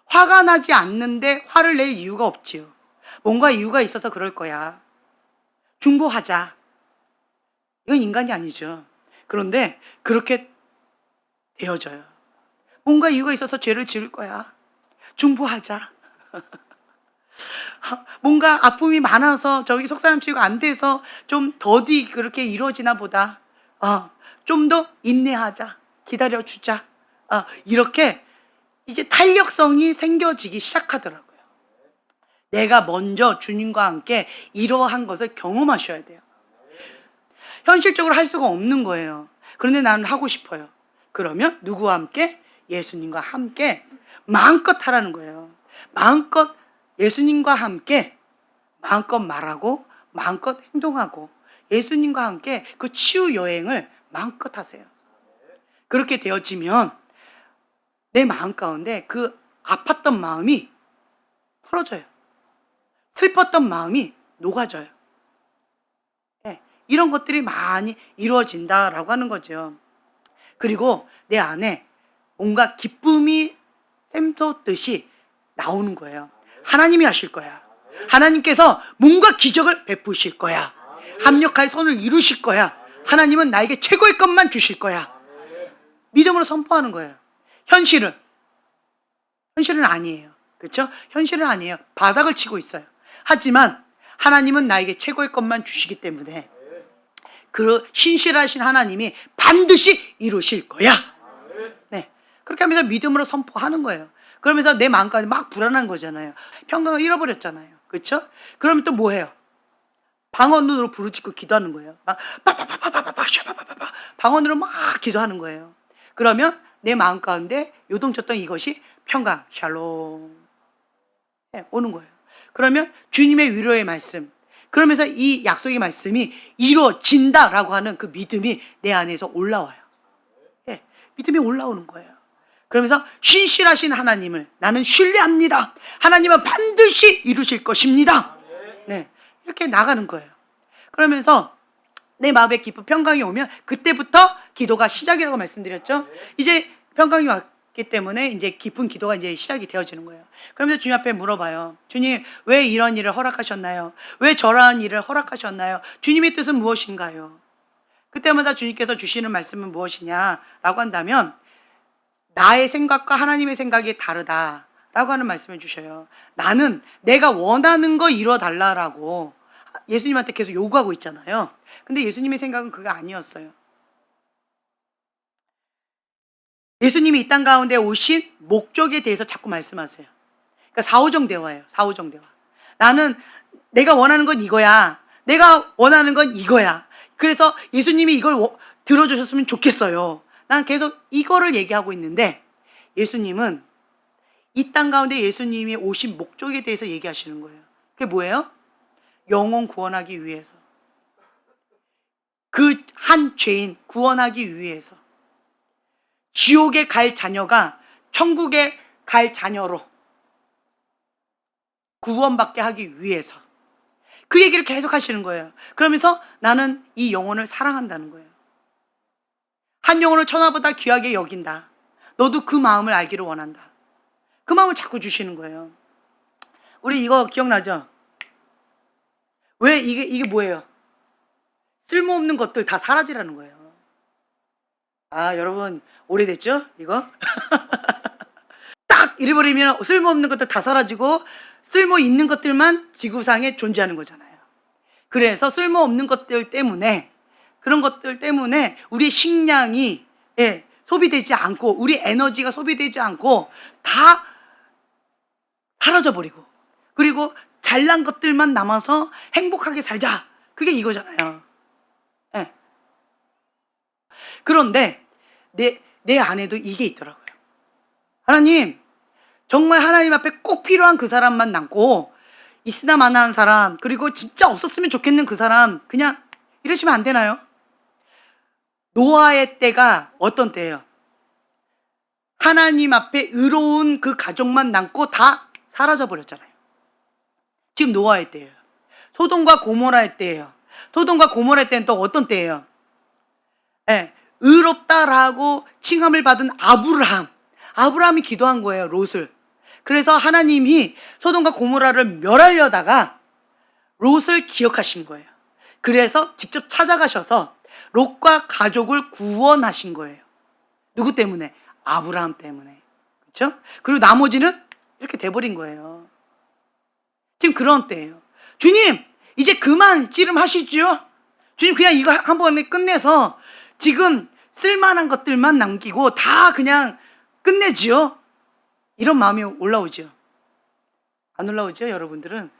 화가 나지 않는데 화를 낼 이유가 없지요. 뭔가 이유가 있어서 그럴 거야. 중보하자. 이건 인간이 아니죠. 그런데 그렇게 되어져요. 뭔가 이유가 있어서 죄를 지을 거야. 중보하자. 뭔가 아픔이 많아서 저기 속사람 치유가 안 돼서 좀 더디 그렇게 이루어지나 보다. 좀 더 인내하자. 기다려주자. 이렇게 이게 탄력성이 생겨지기 시작하더라고요. 내가 먼저 주님과 함께 이러한 것을 경험하셔야 돼요. 현실적으로 할 수가 없는 거예요. 그런데 나는 하고 싶어요. 그러면 누구와 함께? 예수님과 함께 마음껏 하라는 거예요. 마음껏 예수님과 함께 마음껏 말하고 마음껏 행동하고 예수님과 함께 그 치유 여행을 마음껏 하세요. 그렇게 되어지면 내 마음 가운데 그 아팠던 마음이 풀어져요. 슬펐던 마음이 녹아져요. 이런 것들이 많이 이루어진다라고 하는 거죠. 그리고 내 안에 뭔가 기쁨이 샘솟듯이 나오는 거예요. 하나님이 하실 거야. 하나님께서 뭔가 기적을 베푸실 거야. 합력할 손을 이루실 거야. 하나님은 나에게 최고의 것만 주실 거야. 믿음으로 선포하는 거예요. 현실은 아니에요. 그렇죠? 현실은 아니에요. 바닥을 치고 있어요. 하지만 하나님은 나에게 최고의 것만 주시기 때문에 그 신실하신 하나님이 반드시 이루실 거야. 네, 그렇게 하면서 믿음으로 선포하는 거예요. 그러면서 내 마음까지 막 불안한 거잖아요. 평강을 잃어버렸잖아요. 그렇죠? 그러면 또 뭐해요? 방언으로 부르짖고 기도하는 거예요. 막 방언으로 막 기도하는 거예요. 그러면 내 마음 가운데 요동쳤던 이것이 평강, 샬롬 오는 거예요. 그러면 주님의 위로의 말씀, 그러면서 이 약속의 말씀이 이루어진다라고 하는 그 믿음이 내 안에서 올라와요. 믿음이 올라오는 거예요. 그러면서 신실하신 하나님을 나는 신뢰합니다. 하나님은 반드시 이루실 것입니다. 네, 이렇게 나가는 거예요. 그러면서 내 마음에 깊은 평강이 오면 그때부터 기도가 시작이라고 말씀드렸죠. 이제 평강이 왔기 때문에 이제 깊은 기도가 이제 시작이 되어지는 거예요. 그러면서 주님 앞에 물어봐요. 주님, 왜 이런 일을 허락하셨나요? 왜 저러한 일을 허락하셨나요? 주님의 뜻은 무엇인가요? 그때마다 주님께서 주시는 말씀은 무엇이냐라고 한다면 나의 생각과 하나님의 생각이 다르다라고 하는 말씀을 주셔요. 나는 내가 원하는 거 이뤄달라라고 예수님한테 계속 요구하고 있잖아요. 근데 예수님의 생각은 그게 아니었어요. 예수님이 이 땅 가운데 오신 목적에 대해서 자꾸 말씀하세요. 그러니까 사오정 대화예요. 사오정 대화. 나는 내가 원하는 건 이거야. 내가 원하는 건 이거야. 그래서 예수님이 이걸 들어주셨으면 좋겠어요. 난 계속 이거를 얘기하고 있는데 예수님은 이 땅 가운데 예수님이 오신 목적에 대해서 얘기하시는 거예요. 그게 뭐예요? 영혼 구원하기 위해서. 그 한 죄인 구원하기 위해서. 지옥에 갈 자녀가 천국에 갈 자녀로 구원받게 하기 위해서. 그 얘기를 계속 하시는 거예요. 그러면서 나는 이 영혼을 사랑한다는 거예요. 한 영혼을 천하보다 귀하게 여긴다. 너도 그 마음을 알기를 원한다. 그 마음을 자꾸 주시는 거예요. 우리 이거 기억나죠? 왜 이게 뭐예요? 쓸모없는 것들 다 사라지라는 거예요. 여러분 오래됐죠? 이거? 딱 이래버리면 쓸모없는 것들 다 사라지고 쓸모 있는 것들만 지구상에 존재하는 거잖아요. 그래서 쓸모없는 것들 때문에, 그런 것들 때문에 우리의 식량이 소비되지 않고 우리 에너지가 소비되지 않고 다 사라져 버리고, 그리고 잘난 것들만 남아서 행복하게 살자. 그게 이거잖아요. 그런데 내 안에도 이게 있더라고요. 하나님, 정말 하나님 앞에 꼭 필요한 그 사람만 남고 있으나 마나한 사람, 그리고 진짜 없었으면 좋겠는 그 사람 그냥 이러시면 안 되나요? 노아의 때가 어떤 때예요? 하나님 앞에 의로운 그 가족만 남고 다 사라져 버렸잖아요. 지금 노아의 때예요. 소돔과 고모라의 때예요. 소돔과 고모라의 때는 또 어떤 때예요? 예, 의롭다라고 칭함을 받은 아브라함이 기도한 거예요, 롯을. 그래서 하나님이 소돔과 고모라를 멸하려다가 롯을 기억하신 거예요. 그래서 직접 찾아가셔서 롯과 가족을 구원하신 거예요. 누구 때문에? 아브라함 때문에. 그렇죠? 그리고 나머지는 이렇게 돼버린 거예요. 지금 그런 때예요. 주님, 이제 그만 씨름하시죠. 주님, 그냥 이거 한 번에 끝내서 지금 쓸만한 것들만 남기고 다 그냥 끝내지요. 이런 마음이 올라오죠. 안 올라오죠, 여러분들은?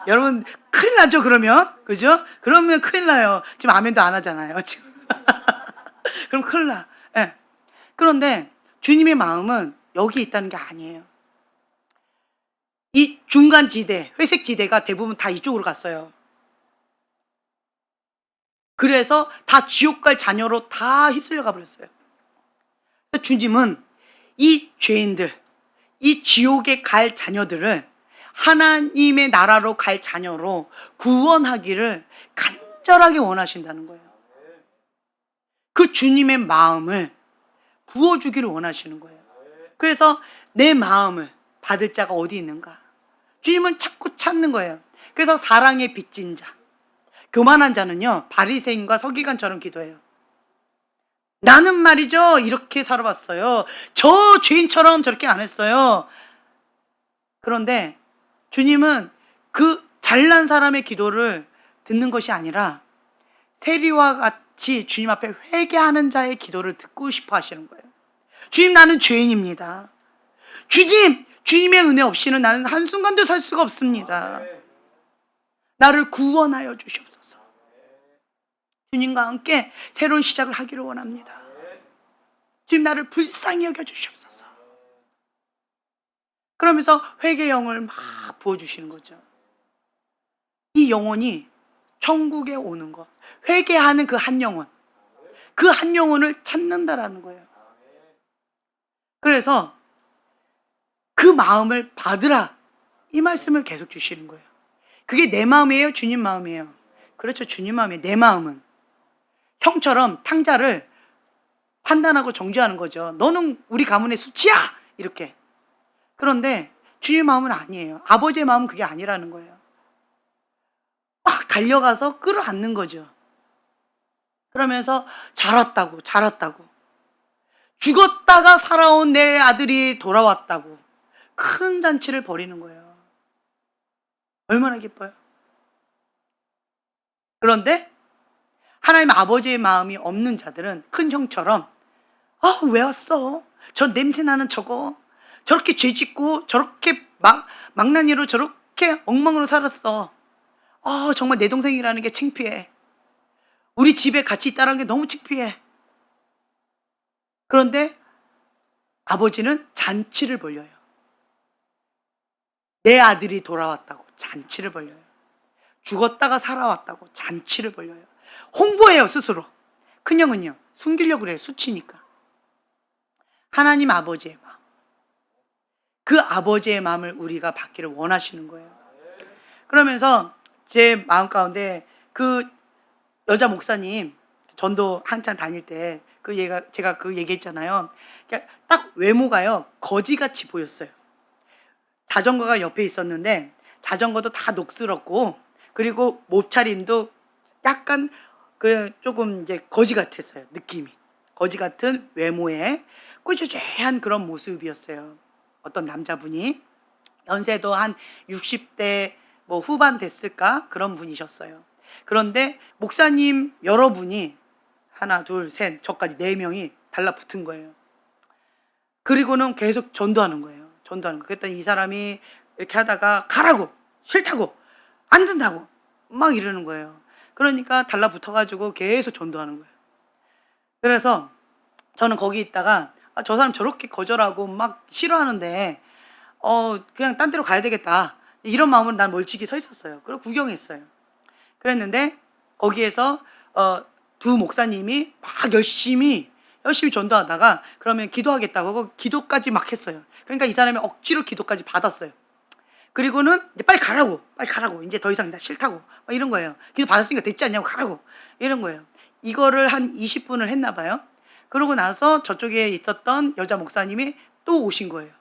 여러분 큰일 나죠, 그러면. 그죠? 그러면 큰일 나요. 지금 아멘도 안 하잖아요, 지금. 그럼 큰일 나. 예. 그런데 주님의 마음은 여기 있다는 게 아니에요. 이 중간 지대, 회색 지대가 대부분 다 이쪽으로 갔어요. 그래서 다 지옥 갈 자녀로 다 휩쓸려 가버렸어요. 주님은 이 죄인들, 이 지옥에 갈 자녀들을 하나님의 나라로 갈 자녀로 구원하기를 간절하게 원하신다는 거예요. 그 주님의 마음을 부어주기를 원하시는 거예요. 그래서 내 마음을 받을 자가 어디 있는가? 주님은 자꾸 찾는 거예요. 그래서 사랑에 빚진 자, 교만한 자는요, 바리새인과 서기관처럼 기도해요. 나는 말이죠, 이렇게 살아왔어요. 저 죄인처럼 저렇게 안 했어요. 그런데 주님은 그 잘난 사람의 기도를 듣는 것이 아니라 세리와 같이 주님 앞에 회개하는 자의 기도를 듣고 싶어 하시는 거예요. 주님, 나는 죄인입니다. 주님의 은혜 없이는 나는 한순간도 살 수가 없습니다. 나를 구원하여 주시옵소서. 주님과 함께 새로운 시작을 하기를 원합니다. 주님, 나를 불쌍히 여겨 주시옵소서. 그러면서 회개 영을 막 부어주시는 거죠. 이 영혼이 천국에 오는 것, 회개하는 그 한 영혼, 그 한 영혼을 찾는다라는 거예요. 그래서 그 마음을 받으라, 이 말씀을 계속 주시는 거예요. 그게 내 마음이에요, 주님 마음이에요? 그렇죠, 주님 마음이에요. 내 마음은 형처럼 탕자를 판단하고 정죄하는 거죠. 너는 우리 가문의 수치야! 이렇게. 그런데 주님 마음은 아니에요. 아버지의 마음은 그게 아니라는 거예요. 막 달려가서 끌어안는 거죠. 그러면서 잘왔다고 죽었다가 살아온 내 아들이 돌아왔다고 큰 잔치를 벌이는 거예요. 얼마나 기뻐요. 그런데 하나님 아버지의 마음이 없는 자들은 큰 형처럼 왜 왔어? 저 냄새나는 저렇게 죄짓고 저렇게 망나니로 저렇게 엉망으로 살았어. 정말 내 동생이라는 게 창피해. 우리 집에 같이 있다는 게 너무 창피해. 그런데 아버지는 잔치를 벌려요. 내 아들이 돌아왔다고 잔치를 벌려요. 죽었다가 살아왔다고 잔치를 벌려요. 홍보해요, 스스로. 큰형은요, 숨기려고 그래요, 수치니까. 하나님 아버지의 마음, 그 아버지의 마음을 우리가 받기를 원하시는 거예요. 그러면서 제 마음 가운데 그 여자 목사님 전도 한참 다닐 때 제가 그 얘기했잖아요. 그러니까 딱 외모가요, 거지같이 보였어요. 자전거가 옆에 있었는데 자전거도 다 녹슬었고, 그리고 옷차림도 약간 조금 이제 거지 같았어요. 느낌이 거지 같은 외모에 꾸주죄한 그런 모습이었어요. 어떤 남자분이 연세도 한 60대 후반 됐을까, 그런 분이셨어요. 그런데 목사님 여러분이 하나 둘 셋 저까지 4명이 달라붙은 거예요. 그리고는 계속 전도하는 거예요. 그랬더니 이 사람이 이렇게 하다가 가라고, 싫다고, 안 된다고 막 이러는 거예요. 그러니까 달라붙어가지고 계속 전도하는 거예요. 그래서 저는 거기 있다가 저 사람 저렇게 거절하고 막 싫어하는데 그냥 딴 데로 가야 되겠다, 이런 마음으로 난 멀찍이 서 있었어요. 그리고 구경했어요. 그랬는데 거기에서 두 목사님이 막 열심히 열심히 전도하다가 그러면 기도하겠다고 하고 기도까지 막 했어요. 그러니까 이 사람이 억지로 기도까지 받았어요. 그리고는 이제 빨리 가라고 이제 더 이상 나 싫다고 막 이런 거예요. 기도 받았으니까 됐지 않냐고 가라고 이런 거예요. 이거를 한 20분을 했나 봐요. 그러고 나서 저쪽에 있었던 여자 목사님이 또 오신 거예요.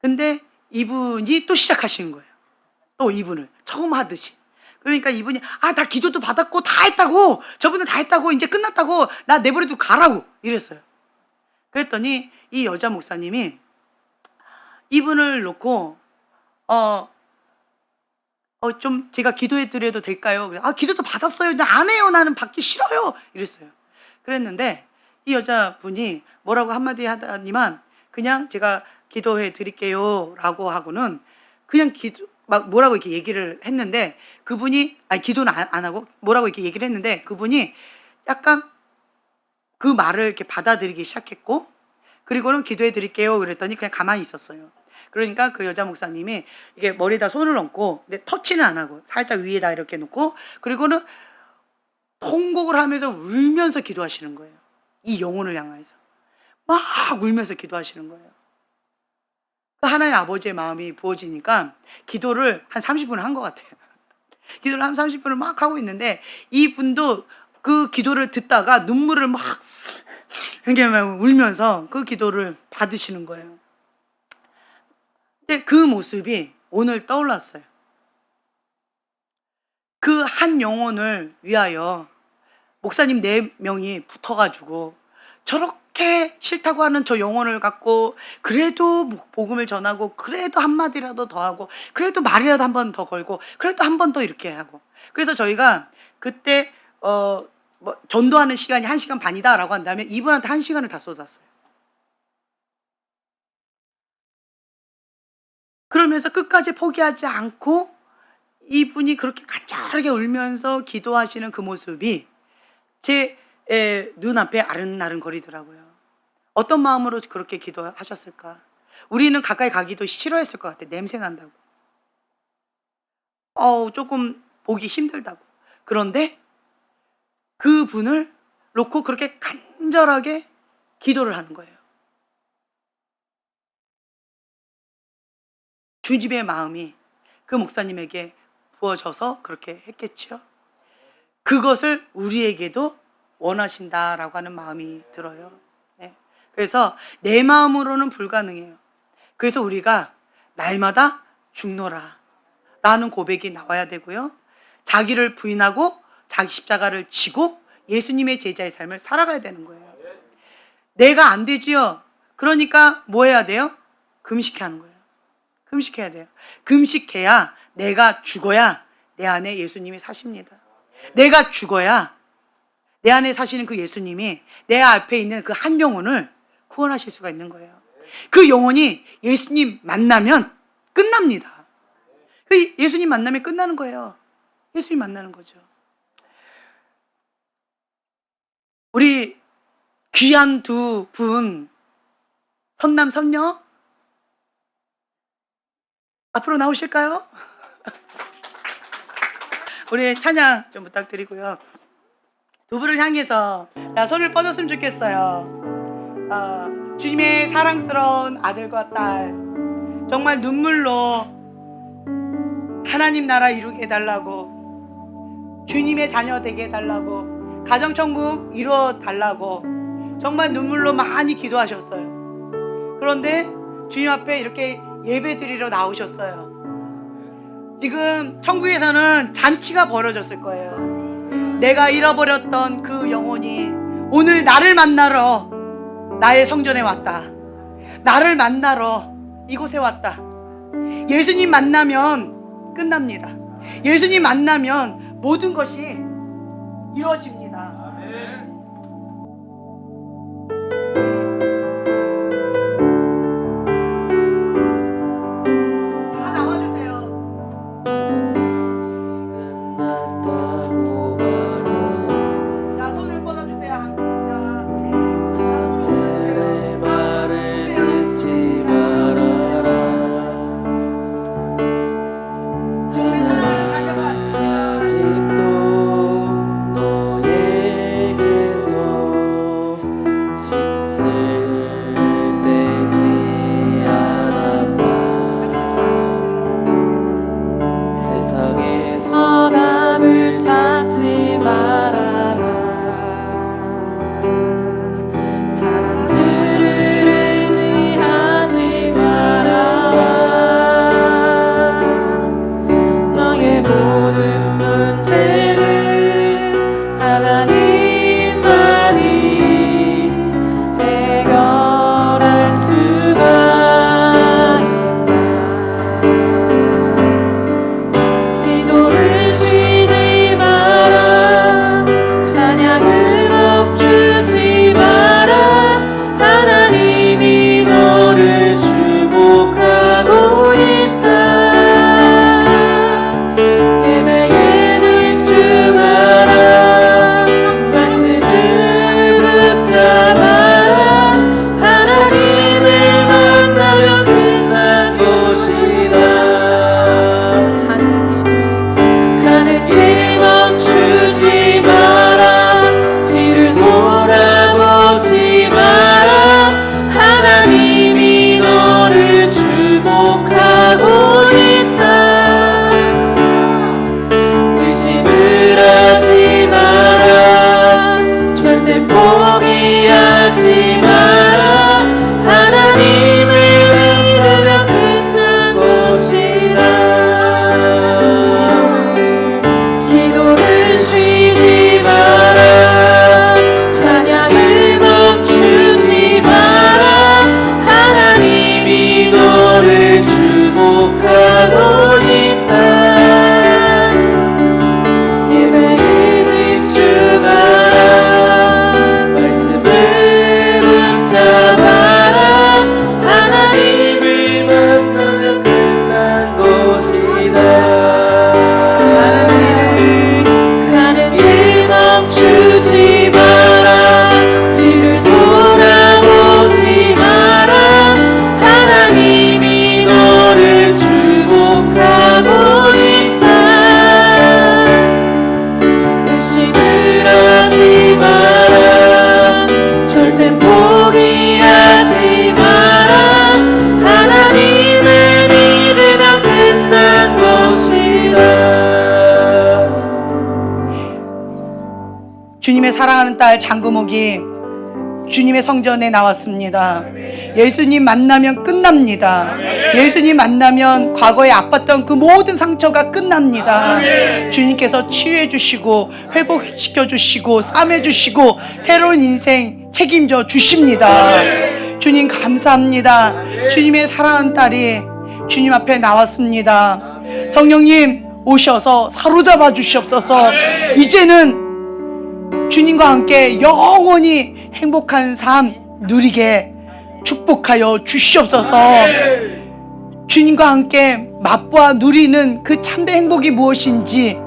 근데 이분이 또 시작하시는 거예요. 또 이분을 처음 하듯이. 그러니까 이분이 다 기도도 받았고 다 했다고, 저분은 다 했다고, 이제 끝났다고, 나 내버려두고 가라고 이랬어요. 그랬더니 이 여자 목사님이 이분을 놓고 좀 제가 기도해 드려도 될까요? 기도도 받았어요. 안 해요. 나는 받기 싫어요. 이랬어요. 그랬는데 이 여자분이 뭐라고 한마디 하더니만 그냥 제가 기도해 드릴게요 라고 하고는 그냥 막 뭐라고 이렇게 얘기를 했는데 그분이 기도는 안 하고 뭐라고 이렇게 얘기를 했는데 그분이 약간 그 말을 이렇게 받아들이기 시작했고, 그리고는 기도해 드릴게요 그랬더니 그냥 가만히 있었어요. 그러니까 그 여자 목사님이 이게 머리에다 손을 얹고, 근데 터치는 안 하고 살짝 위에다 이렇게 놓고, 그리고는 통곡을 하면서 울면서 기도하시는 거예요. 이 영혼을 향해서 막 울면서 기도하시는 거예요. 하나의 아버지의 마음이 부어지니까 기도를 한 30분을 한 것 같아요. 기도를 한 30분을 막 하고 있는데 이분도 그 기도를 듣다가 눈물을 막 이렇게 막 울면서 그 기도를 받으시는 거예요. 근데 그 모습이 오늘 떠올랐어요. 그 한 영혼을 위하여 목사님 4명이 붙어가지고 저렇게 싫다고 하는 저 영혼을 갖고 그래도 복음을 전하고, 그래도 한마디라도 더 하고, 그래도 말이라도 한 번 더 걸고, 그래도 한 번 더 이렇게 하고. 그래서 저희가 그때 전도하는 시간이 1시간 반이다 라고 한다면 이분한테 1시간을 다 쏟았어요. 그러면서 끝까지 포기하지 않고 이분이 그렇게 간절하게 울면서 기도하시는 그 모습이 제 눈앞에 아른아른거리더라고요. 어떤 마음으로 그렇게 기도하셨을까? 우리는 가까이 가기도 싫어했을 것 같아. 냄새 난다고. 조금 보기 힘들다고. 그런데 그분을 놓고 그렇게 간절하게 기도를 하는 거예요. 주님의 마음이 그 목사님에게 부어져서 그렇게 했겠죠. 그것을 우리에게도 원하신다라고 하는 마음이 들어요. 네. 그래서 내 마음으로는 불가능해요. 그래서 우리가 날마다 죽노라 라는 고백이 나와야 되고요. 자기를 부인하고 자기 십자가를 지고 예수님의 제자의 삶을 살아가야 되는 거예요. 내가 안 되지요. 그러니까 뭐 해야 돼요? 금식해야 하는 거예요. 금식해야 돼요. 금식해야, 내가 죽어야 내 안에 예수님이 사십니다. 내가 죽어야 내 안에 사시는 그 예수님이 내 앞에 있는 그 한 영혼을 구원하실 수가 있는 거예요. 그 영혼이 예수님 만나면 끝납니다. 그 예수님 만나면 끝나는 거예요. 예수님 만나는 거죠. 우리 귀한 두 분, 선남 선녀 앞으로 나오실까요? 우리 찬양 좀 부탁드리고요. 두 분을 향해서 손을 뻗었으면 좋겠어요. 주님의 사랑스러운 아들과 딸, 정말 눈물로 하나님 나라 이루게 해달라고, 주님의 자녀 되게 해달라고, 가정천국 이루어 달라고 정말 눈물로 많이 기도하셨어요. 그런데 주님 앞에 이렇게 예배 드리러 나오셨어요. 지금 천국에서는 잔치가 벌어졌을 거예요. 내가 잃어버렸던 그 영혼이 오늘 나를 만나러 나의 성전에 왔다. 나를 만나러 이곳에 왔다. 예수님 만나면 끝납니다. 예수님 만나면 모든 것이 이루어집니다. 다 나와주세요. 끝났다고 말아 자, 손을 뻗어주세요. 사람들의 말을 듣지 말아라. 하나님은 아직도 너에게 결심을 하지 마라. 절대 포기하지 마라. 하나님을 믿으면 끝난 것이다. 주님의 사랑하는 딸 장구목이 주님의 성전에 나왔습니다. 예수님 만나면 끝납니다. 예수님 만나면 과거에 아팠던 그 모든 상처가 끝납니다. 주님께서 치유해 주시고 회복시켜 주시고 싸매 주시고 새로운 인생 책임져 주십니다. 주님 감사합니다. 주님의 사랑하는 딸이 주님 앞에 나왔습니다. 성령님 오셔서 사로잡아 주시옵소서. 이제는 주님과 함께 영원히 행복한 삶 누리게 축복하여 주시옵소서. 주님과 함께 맛보아 누리는 그 참된 행복이 무엇인지,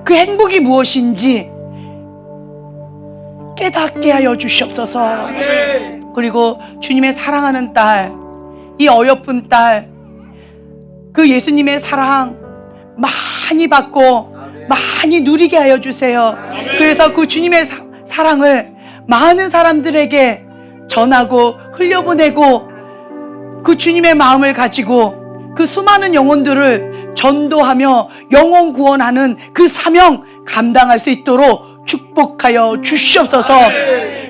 그 행복이 무엇인지 깨닫게 하여 주시옵소서. 그리고 주님의 사랑하는 딸, 이 어여쁜 딸, 그 예수님의 사랑 많이 받고 많이 누리게 하여 주세요. 그래서 그 주님의 사랑을 많은 사람들에게 전하고 흘려보내고 그 주님의 마음을 가지고 그 수많은 영혼들을 전도하며 영혼 구원하는 그 사명 감당할 수 있도록 축복하여 주시옵소서.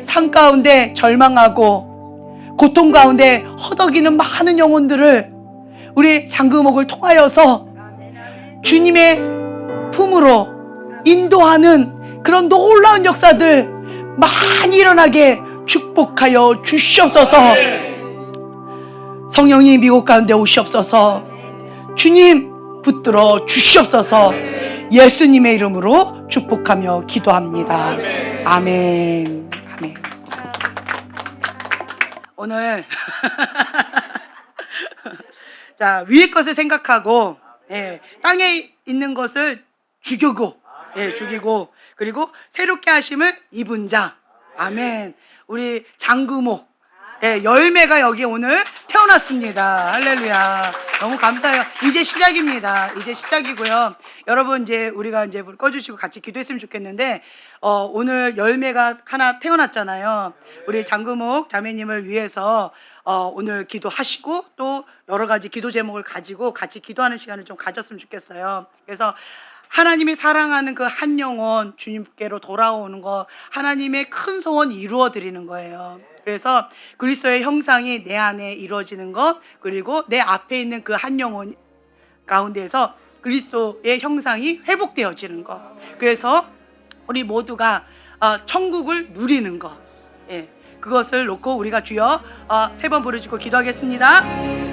삶 가운데 절망하고 고통 가운데 허덕이는 많은 영혼들을 우리 장금옥을 통하여서 주님의 품으로 인도하는 그런 놀라운 역사들 많이 일어나게 축복하여 주시옵소서. 성령님 미국 가운데 오시옵소서. 주님 붙들어 주시옵소서. 예수님의 이름으로 축복하며 기도합니다. 아멘. 아멘. 오늘 자, 위의 것을 생각하고 땅에 있는 것을 죽이고 그리고 새롭게 하심을 입은 자. 아멘. 우리 장구목 열매가 여기 오늘 태어났습니다. 할렐루야. 너무 감사해요. 이제 시작입니다. 이제 시작이고요. 여러분 이제 우리가 이제 불 꺼주시고 같이 기도했으면 좋겠는데 오늘 열매가 하나 태어났잖아요. 우리 장구목 자매님을 위해서 오늘 기도하시고 또 여러 가지 기도 제목을 가지고 같이 기도하는 시간을 좀 가졌으면 좋겠어요. 그래서 하나님이 사랑하는 그 한 영혼 주님께로 돌아오는 거, 하나님의 큰 소원 이루어 드리는 거예요. 그래서 그리스도의 형상이 내 안에 이루어지는 것, 그리고 내 앞에 있는 그 한 영혼 가운데에서 그리스도의 형상이 회복되어지는 것. 그래서 우리 모두가 천국을 누리는 것. 그것을 놓고 우리가 주여 3번 부르짖고 기도하겠습니다.